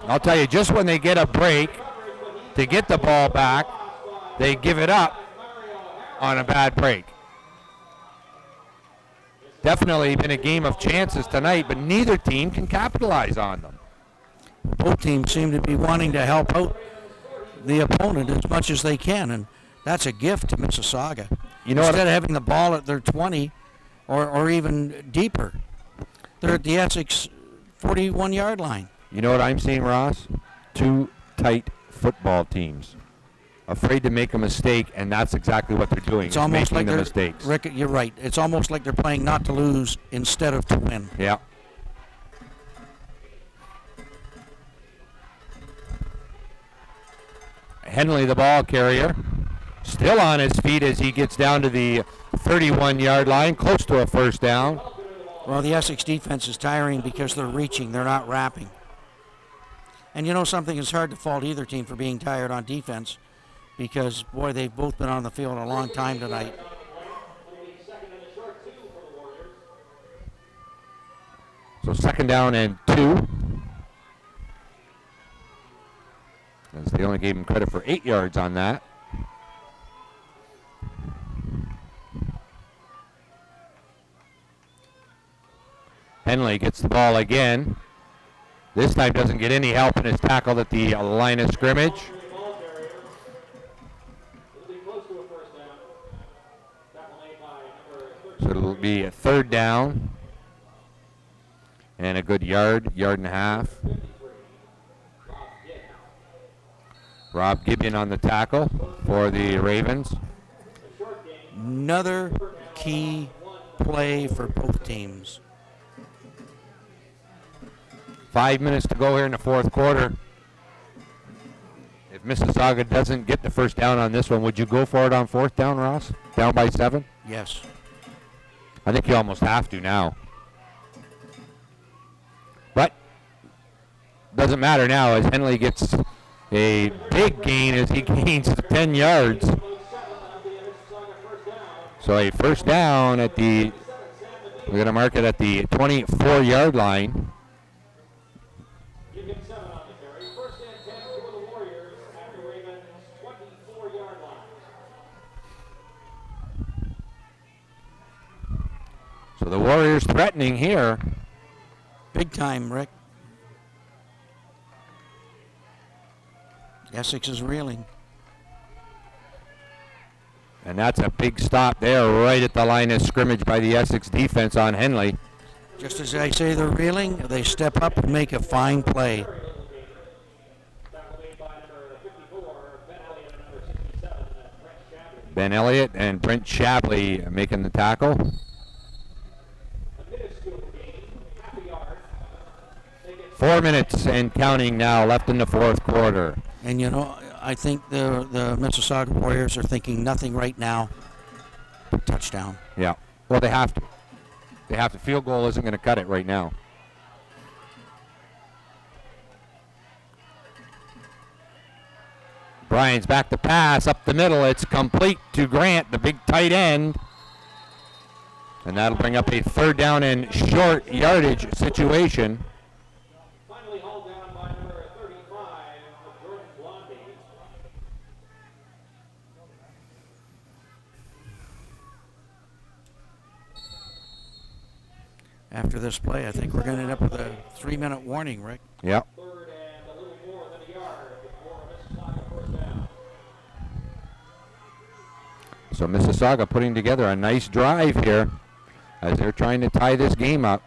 I'll tell you, just when they get a break to get the ball back, they give it up on a bad break. Definitely been a game of chances tonight, but neither team can capitalize on them. Both teams seem to be wanting to help out the opponent as much as they can, and that's a gift to Mississauga. You know, instead of having the ball at their 20 or even deeper, they're at the Essex 41-yard line. You know what I'm seeing, Ross? Two tight football teams, afraid to make a mistake, and that's exactly what they're doing. It's almost making like the they're, mistakes. Rick, you're right. It's almost like they're playing not to lose instead of to win. Yeah. Henley, the ball carrier, still on his feet as he gets down to the 31-yard line, close to a first down. Well, the Essex defense is tiring because they're reaching. They're not wrapping. And you know something, it's hard to fault either team for being tired on defense because, boy, they've both been on the field a long time tonight. So 2nd down and 2. As they only gave him credit for 8 yards on that. Henley gets the ball again. This time doesn't get any help and is tackled at the line of scrimmage. So it'll be a 3rd down and a good yard and a half. Rob Gibbon on the tackle for the Ravens. Another key play for both teams. 5 minutes to go here in the 4th quarter. If Mississauga doesn't get the first down on this one, would you go for it on 4th down, Ross? Down by 7? Yes. I think you almost have to now. But doesn't matter now as Henley gets a big gain as he gains 10 yards. So a first down at the, we're going to mark it at the 24-yard line. So the Warriors threatening here. Big time, Rick. Essex is reeling. And that's a big stop there right at the line of scrimmage by the Essex defense on Henley. Just as I say they're reeling, they step up and make a fine play. Ben Elliott and Brent Shapley making the tackle. Four minutes and counting now left in the 4th quarter. And you know, I think the Mississauga Warriors are thinking nothing right now but touchdown. Yeah. Well, they have to. They have to. Field goal isn't going to cut it right now. Bryan's back to pass up the middle. It's complete to Grant, the big tight end. And that'll bring up a 3rd down and short yardage situation. Finally hauled down by number 35, Jordan Blondie. After this play, I think we're going to end up with a 3-minute warning, Rick. Yep. 3rd and a little more than a yard before Mississauga first down. So Mississauga putting together a nice drive here as they're trying to tie this game up.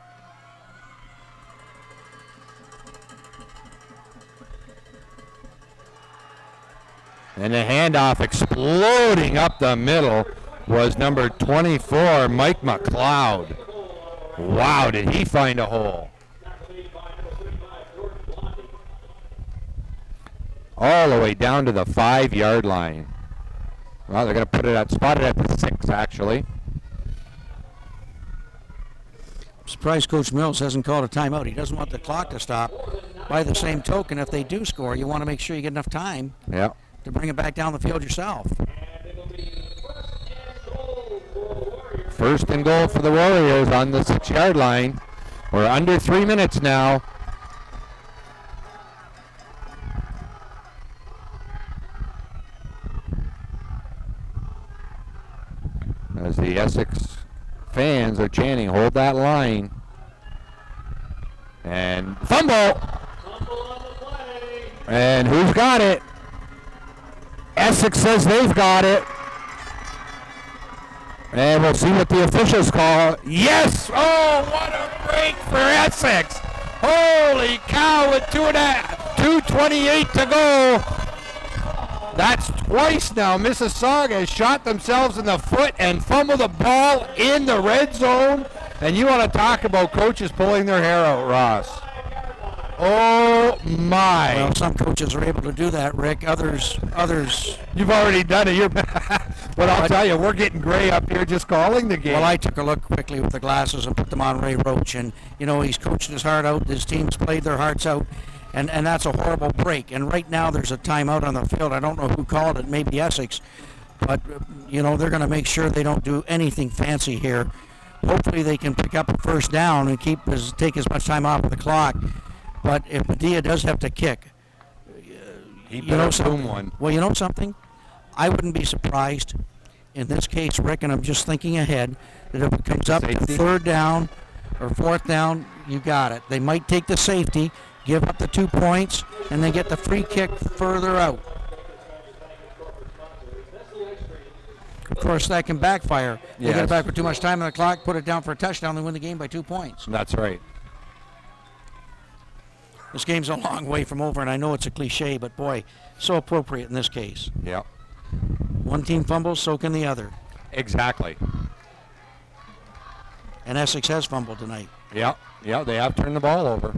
And the handoff exploding up the middle was number 24, Mike McLeod. Wow, did he find a hole. All the way down to the 5-yard line. Well, they're going to put it at, spot it at the 6, actually. Surprised Coach Mills hasn't called a timeout. He doesn't want the clock to stop. By the same token, if they do score, you want to make sure you get enough time to bring it back down the field yourself. First and goal for the Warriors on the 6-yard line. We're under 3 minutes now. As the Essex fans are chanting, hold that line. And fumble! And who's got it? Essex says they've got it. And we'll see what the officials call. Yes! Oh, what a break for Essex! Holy cow, with 2:28 to go. That's twice now. Mississauga has shot themselves in the foot and fumbled the ball in the red zone. And you want to talk about coaches pulling their hair out, Ross. Oh, my. Well, some coaches are able to do that, Rick. Others. You've already done it. But I'll tell you, we're getting gray up here just calling the game. Well, I took a look quickly with the glasses and put them on Ray Roach. And, he's coached his heart out. His team's played their hearts out. And that's a horrible break. And right now there's a timeout on the field. I don't know who called it, maybe Essex. But, they're going to make sure they don't do anything fancy here. Hopefully they can pick up a first down and take as much time off of the clock. But if Medea does have to kick, he better boom one. Well, you know something? I wouldn't be surprised in this case, Rick, and I'm just thinking ahead, that if it comes up to third down or fourth down, you got it. They might take the safety, give up the 2 points, and then get the free kick further out. Of course, that can backfire. They get it back with too much time on the clock, put it down for a touchdown, they win the game by 2 points. That's right. This game's a long way from over, and I know it's a cliche, but boy, so appropriate in this case. Yeah. One team fumbles, so can the other. Exactly. And Essex has fumbled tonight. Yeah, they have turned the ball over.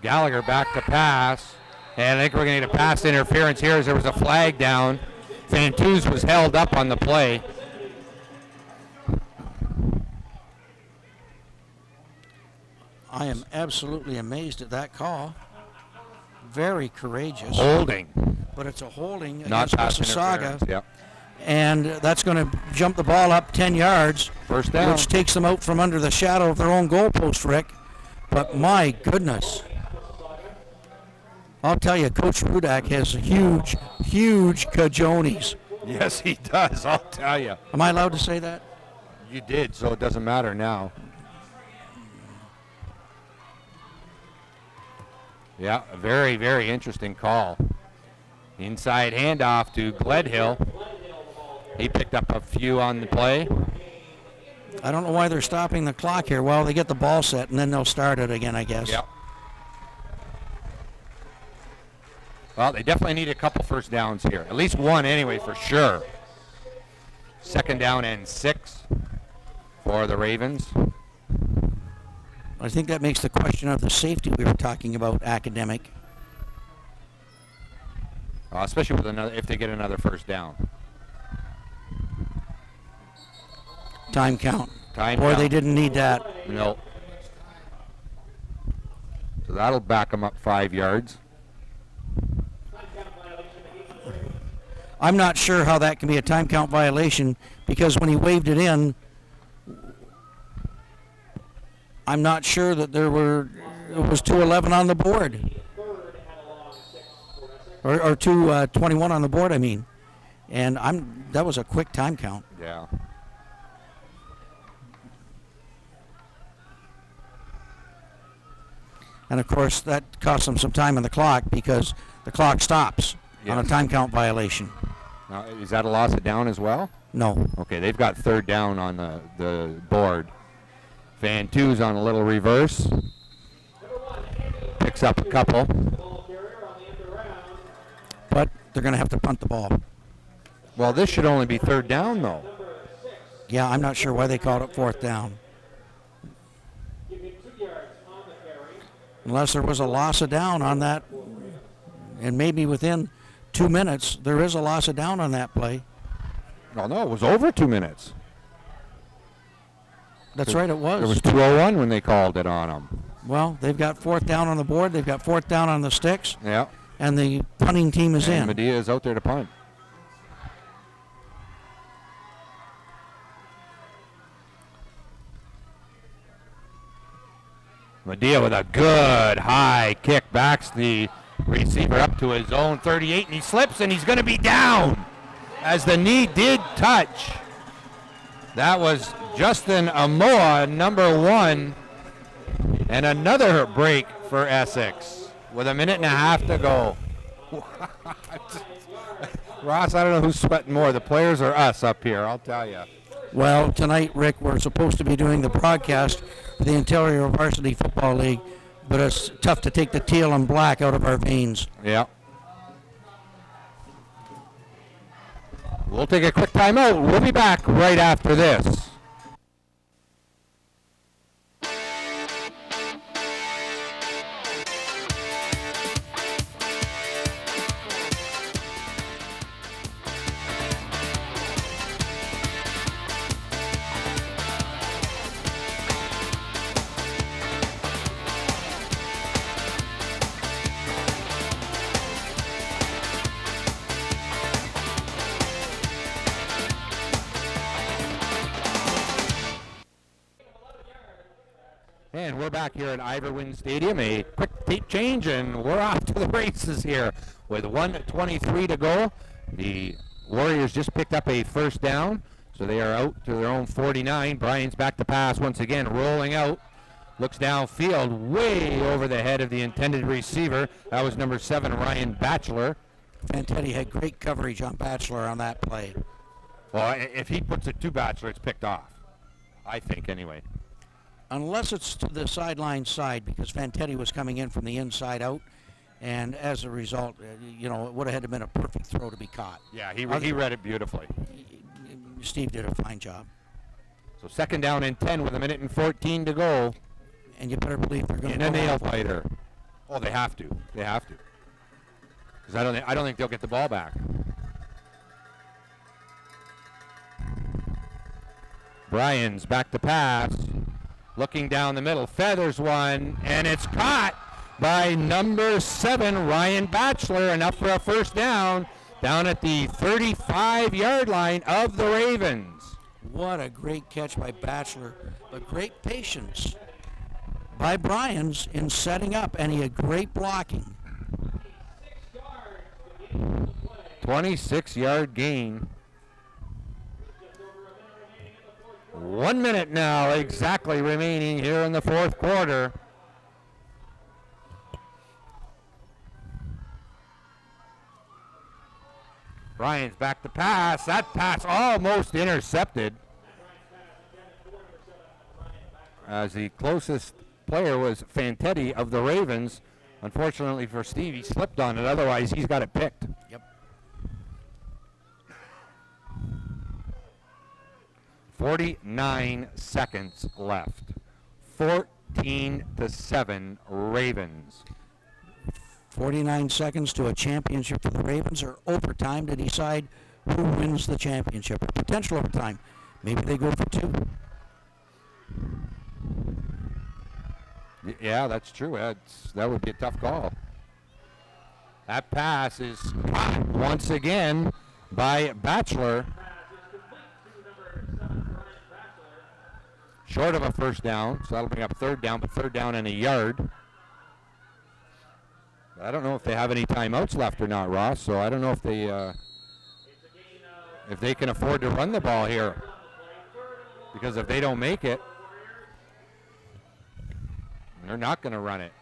Gallagher back to pass, and I think we're going to get a pass interference here as there was a flag down. Fantuz was held up on the play. I am absolutely amazed at that call. Very courageous. Holding. But it's a holding Not against pass interference. Mississauga. Yep. And that's going to jump the ball up 10 yards. First down. Which takes them out from under the shadow of their own goalpost, Rick. But my goodness. I'll tell you, Coach Rudak has huge cajones. Yes, he does, I'll tell you. Am I allowed to say that? You did, so it doesn't matter now. Yeah, a very, very interesting call. Inside handoff to Gledhill. He picked up a few on the play. I don't know why they're stopping the clock here. Well, they get the ball set, and then they'll start it again, I guess. Yep. Well, they definitely need a couple first downs here. At least one anyway, for sure. Second down and 6 for the Ravens. I think that makes the question of the safety we were talking about academic. Especially with if they get another first down. Time count. Time Boy, count. they didn't need that. No. So that'll back them up 5 yards. I'm not sure how that can be a time count violation because when he waved it in, I'm not sure that it was 2:11 on the board. Or 2:21 on the board, I mean. And that was a quick time count. Yeah. And of course that cost them some time on the clock because the clock stops on a time count violation. Now, is that a loss of down as well? No. Okay, they've got third down on the board. Van Two's on a little reverse. Picks up a couple. But they're going to have to punt the ball. Well, this should only be third down, though. Yeah, I'm not sure why they called it fourth down. Unless there was a loss of down on that, and maybe within 2 minutes, there is a loss of down on that play. Oh, no, it was over 2 minutes. That's right, it was. There was 2:01 when they called it on them. Well, they've got fourth down on the board. They've got fourth down on the sticks. Yeah. And the punting team is in. Medea is out there to punt. Medea with a good high kick backs the receiver up to his own 38, and he slips, and he's going to be down as the knee did touch. That was Justin Amoa, number 1, and another break for Essex with a minute and a half to go. Ross, I don't know who's sweating more, the players or us up here, I'll tell you. Well, tonight, Rick, we're supposed to be doing the broadcast for the Ontario Varsity Football League, but it's tough to take the teal and black out of our veins. Yeah. We'll take a quick timeout. We'll be back right after this. And we're back here at Ivor Stadium. A quick tape change, and we're off to the races here with 1:23 to go. The Warriors just picked up a first down, so they are out to their own 49. Bryant's back to pass once again, rolling out. Looks downfield, way over the head of the intended receiver. That was number 7, Ryan Batchelor. Fantetti had great coverage on Batchelor on that play. Well, if he puts it to Batchelor, it's picked off. I think, anyway. Unless it's to the sideline side, because Fantetti was coming in from the inside out, and as a result, it would have had to been a perfect throw to be caught. Yeah, he read it beautifully. Steve did a fine job. So second down and 10 with 1:14 to go. And you better believe they're going to a nail biter. Oh, they have to. They have to. Because I don't think they'll get the ball back. Bryan's back to pass. Looking down the middle, feathers one, and it's caught by number 7, Ryan Batchelor, enough for a first down at the 35-yard line of the Ravens. What a great catch by Batchelor, but great patience by Bryans in setting up, and he had great blocking. 26-yard gain. 1 minute now exactly remaining here in the fourth quarter. Bryant's back to pass. That pass almost intercepted, as the closest player was Fantetti of the Ravens. Unfortunately for Steve, he slipped on it. Otherwise, he's got it picked. Yep. 49 seconds left. 14-7 Ravens. 49 seconds to a championship for the Ravens, or overtime to decide who wins the championship, or potential overtime. Maybe they go for 2. Yeah, that's true. That would be a tough call. That pass is caught once again by Batchelor. Short of a first down, so that'll bring up third down, but third down and a yard. I don't know if they have any timeouts left or not, Ross, so I don't know if they can afford to run the ball here. Because if they don't make it, they're not going to run it.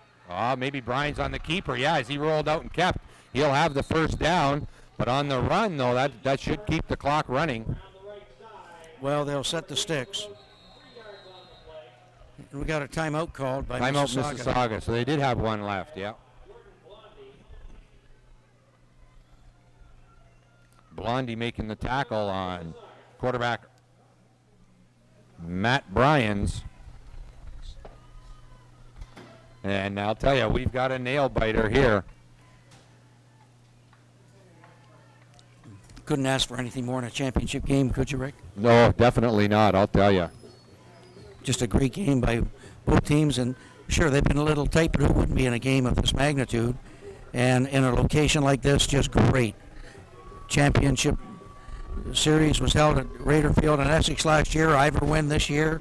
Maybe Brian's on the keeper. Yeah, as he rolled out and kept, he'll have the first down. But on the run, though, that should keep the clock running. Well, they'll set the sticks. And we got a timeout called by Mississauga. So they did have one left, yeah. Blondie making the tackle on quarterback Matt Bryans. And I'll tell you, we've got a nail biter here. Couldn't ask for anything more in a championship game, could you, Rick? No, definitely not, I'll tell you. just a great game by both teams. And sure, they've been a little tight, but who wouldn't be in a game of this magnitude? And in a location like this, just great. Championship series was held at Raider Field in Essex last year. Ivor win this year.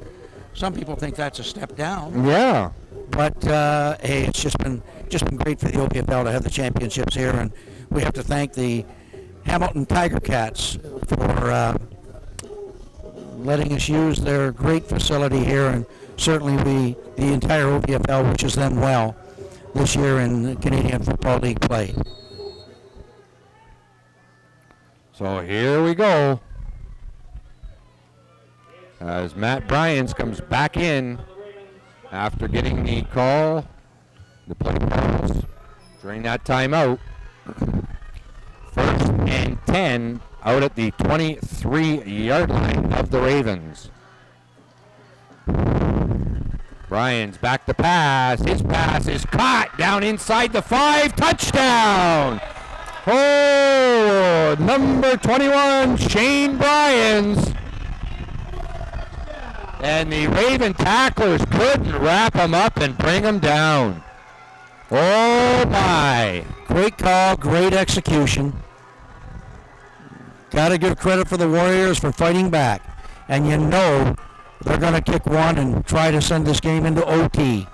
Some people think that's a step down. Yeah. But hey, it's just been great for the OPFL to have the championships here, and we have to thank the Hamilton Tiger Cats for letting us use their great facility here, and certainly the entire OPFL wishes them well this year in the Canadian Football League play. So here we go. As Matt Bryans comes back in after getting the call, the play calls during that timeout. 1st and 10 out at the 23-yard line of the Ravens. Bryans back to pass. His pass is caught down inside the 5. Touchdown! Oh, number 21, Shane Bryans. And the Raven tacklers couldn't wrap him up and bring him down. Oh, my. Great call, great execution. Got to give credit for the Warriors for fighting back. And you know they're going to kick one and try to send this game into OT.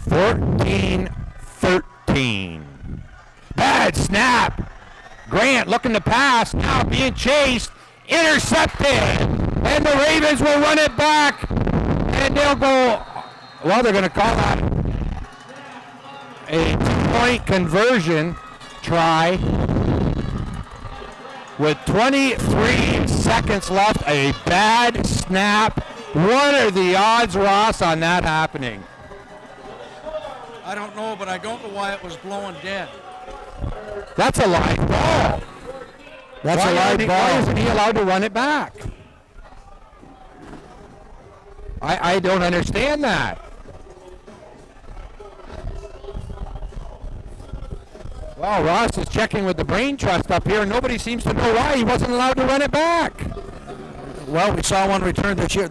$14-13. Bad snap. Grant looking to pass, now being chased, intercepted, and the Ravens will run it back, and they'll go, well, they're going to call that a two-point conversion try with 23 seconds left. A bad snap. What are the odds, Ross, on that happening? I don't know, but I don't know why it was blowing dead. That's a live ball. That's a live ball. Why isn't he allowed to run it back? I don't understand that. Well, Ross is checking with the brain trust up here, and nobody seems to know why he wasn't allowed to run it back. Well, we saw one return this year.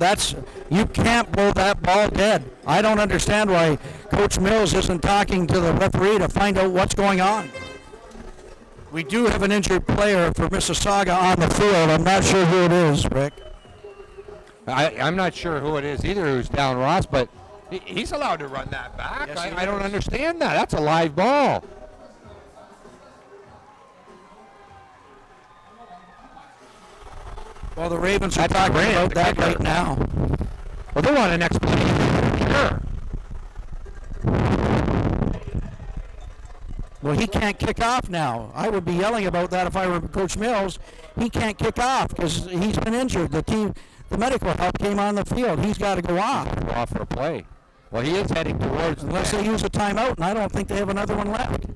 You can't blow that ball dead. I don't understand why Coach Mills isn't talking to the referee to find out what's going on. We do have an injured player for Mississauga on the field. I'm not sure who it is, Rick. I'm not sure who it is either who's down, Ross, but he's allowed to run that back. Yes, I don't understand that. That's a live ball. Well, the Ravens are talking about that right now. Well, they want an explanation. Sure. Well, he can't kick off now. I would be yelling about that if I were Coach Mills. He can't kick off because he's been injured. The medical help came on the field. He's got to go off. Go off for a play. Well, he is heading towards unless they use a timeout, and I don't think they have another one left.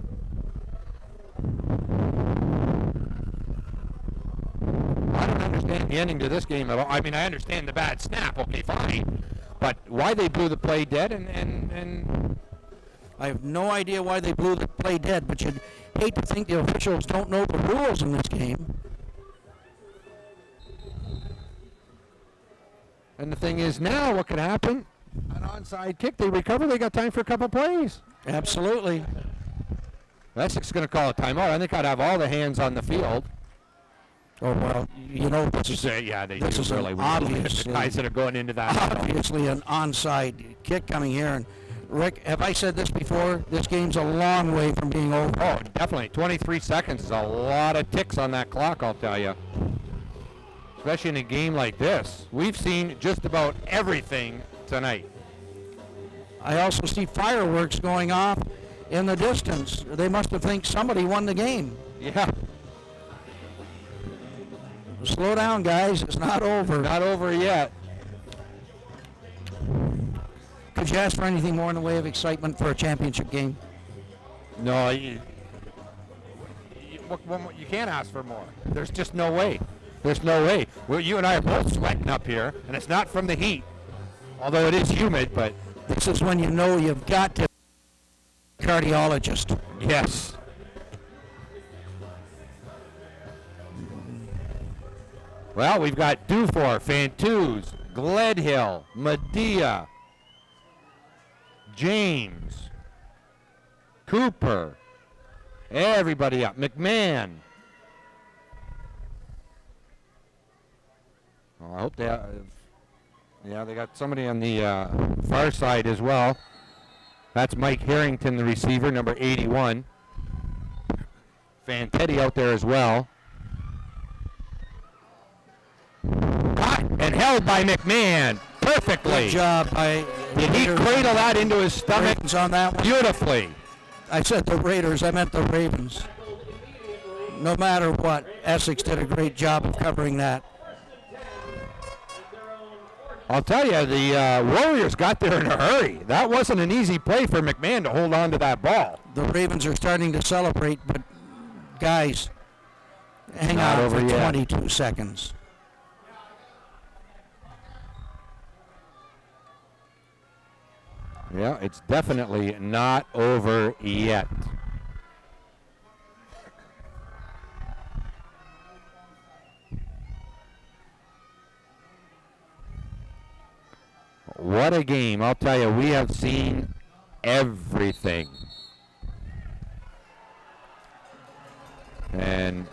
I don't understand the ending to this game at all. I mean, I understand the bad snap. Okay, fine. But why they blew the play dead and I have no idea why they blew the play dead, but you'd hate to think the officials don't know the rules in this game. And the thing is now, what could happen? An onside kick. They recover. They got time for a couple plays. Absolutely. Essex going to call a timeout. I think I'd have all the hands on the field. Oh, well, you know, this is really obviously, the guys that are going into that. Obviously an onside kick coming here. And Rick, have I said this before? This game's a long way from being over. Oh, definitely. 23 seconds is a lot of ticks on that clock, I'll tell you. Especially in a game like this. We've seen just about everything tonight. I also see fireworks going off in the distance. They must have think somebody won the game. Yeah. Slow down, guys. It's not over. Not over yet. Could you ask for anything more in the way of excitement for a championship game? No, you can't ask for more. There's just no way. There's no way. Well, you and I are both sweating up here, and it's not from the heat, although it is humid, but This is when you know you've got to cardiologist. Yes. Well, we've got Dufour, Fantuz, Gledhill, Medea, James, Cooper, everybody up. McMahon. Well, I hope they have, yeah, they got somebody on the far side as well. That's Mike Harrington, the receiver, number 81. Fantetti out there as well. Caught and held by McMahon perfectly. Good job by. Did he cradle that into his stomach? Ravens on that one. Beautifully. I said the Raiders. I meant the Ravens. No matter what, Essex did a great job of covering that. I'll tell you, the Warriors got there in a hurry. That wasn't an easy play for McMahon to hold on to that ball. The Ravens are starting to celebrate, but guys, hang Not on over for yet. 22 seconds. Yeah, it's definitely not over yet. What a game. I'll tell you, we have seen everything. And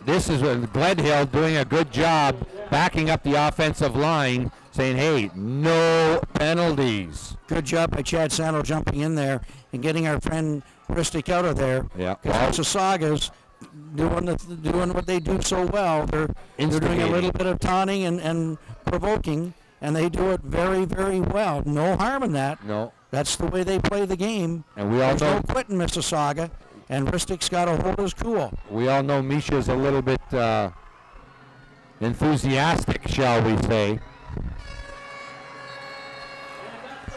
this is Gledhill doing a good job backing up the offensive line, saying, hey, no penalties. Good job by Chad Sandel jumping in there and getting our friend Ristic out of there. Yeah. Because Mississauga's doing what they do so well. They're doing a Instigating. little bit of taunting and provoking, and they do it very, very well. No harm in that. No. That's the way they play the game. And we all There's know no quitting Mississauga, and Ristic's got to hold his cool. we all know Misha's a little bit enthusiastic, shall we say.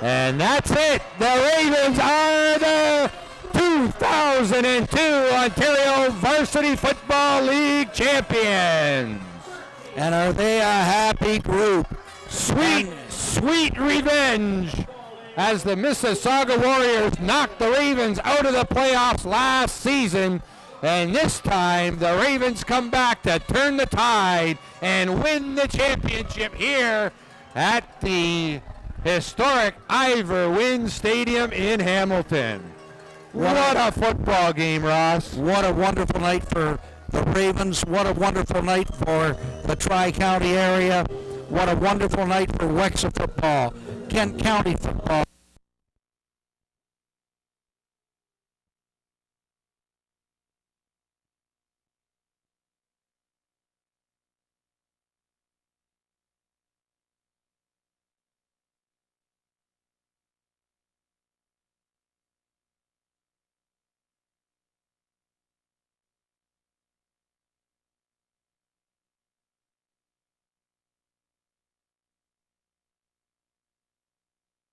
And that's it. The Ravens are the 2002 Ontario Varsity Football League champions. And are they a happy group? Sweet, sweet revenge as the Mississauga Warriors knocked the Ravens out of the playoffs last season. And this time, the Ravens come back to turn the tide and win the championship here at the historic Ivor Wynn Stadium in Hamilton. What a football game, Ross. What a wonderful night for the Ravens. What a wonderful night for the Tri-County area. What a wonderful night for Wexa football, Kent County football.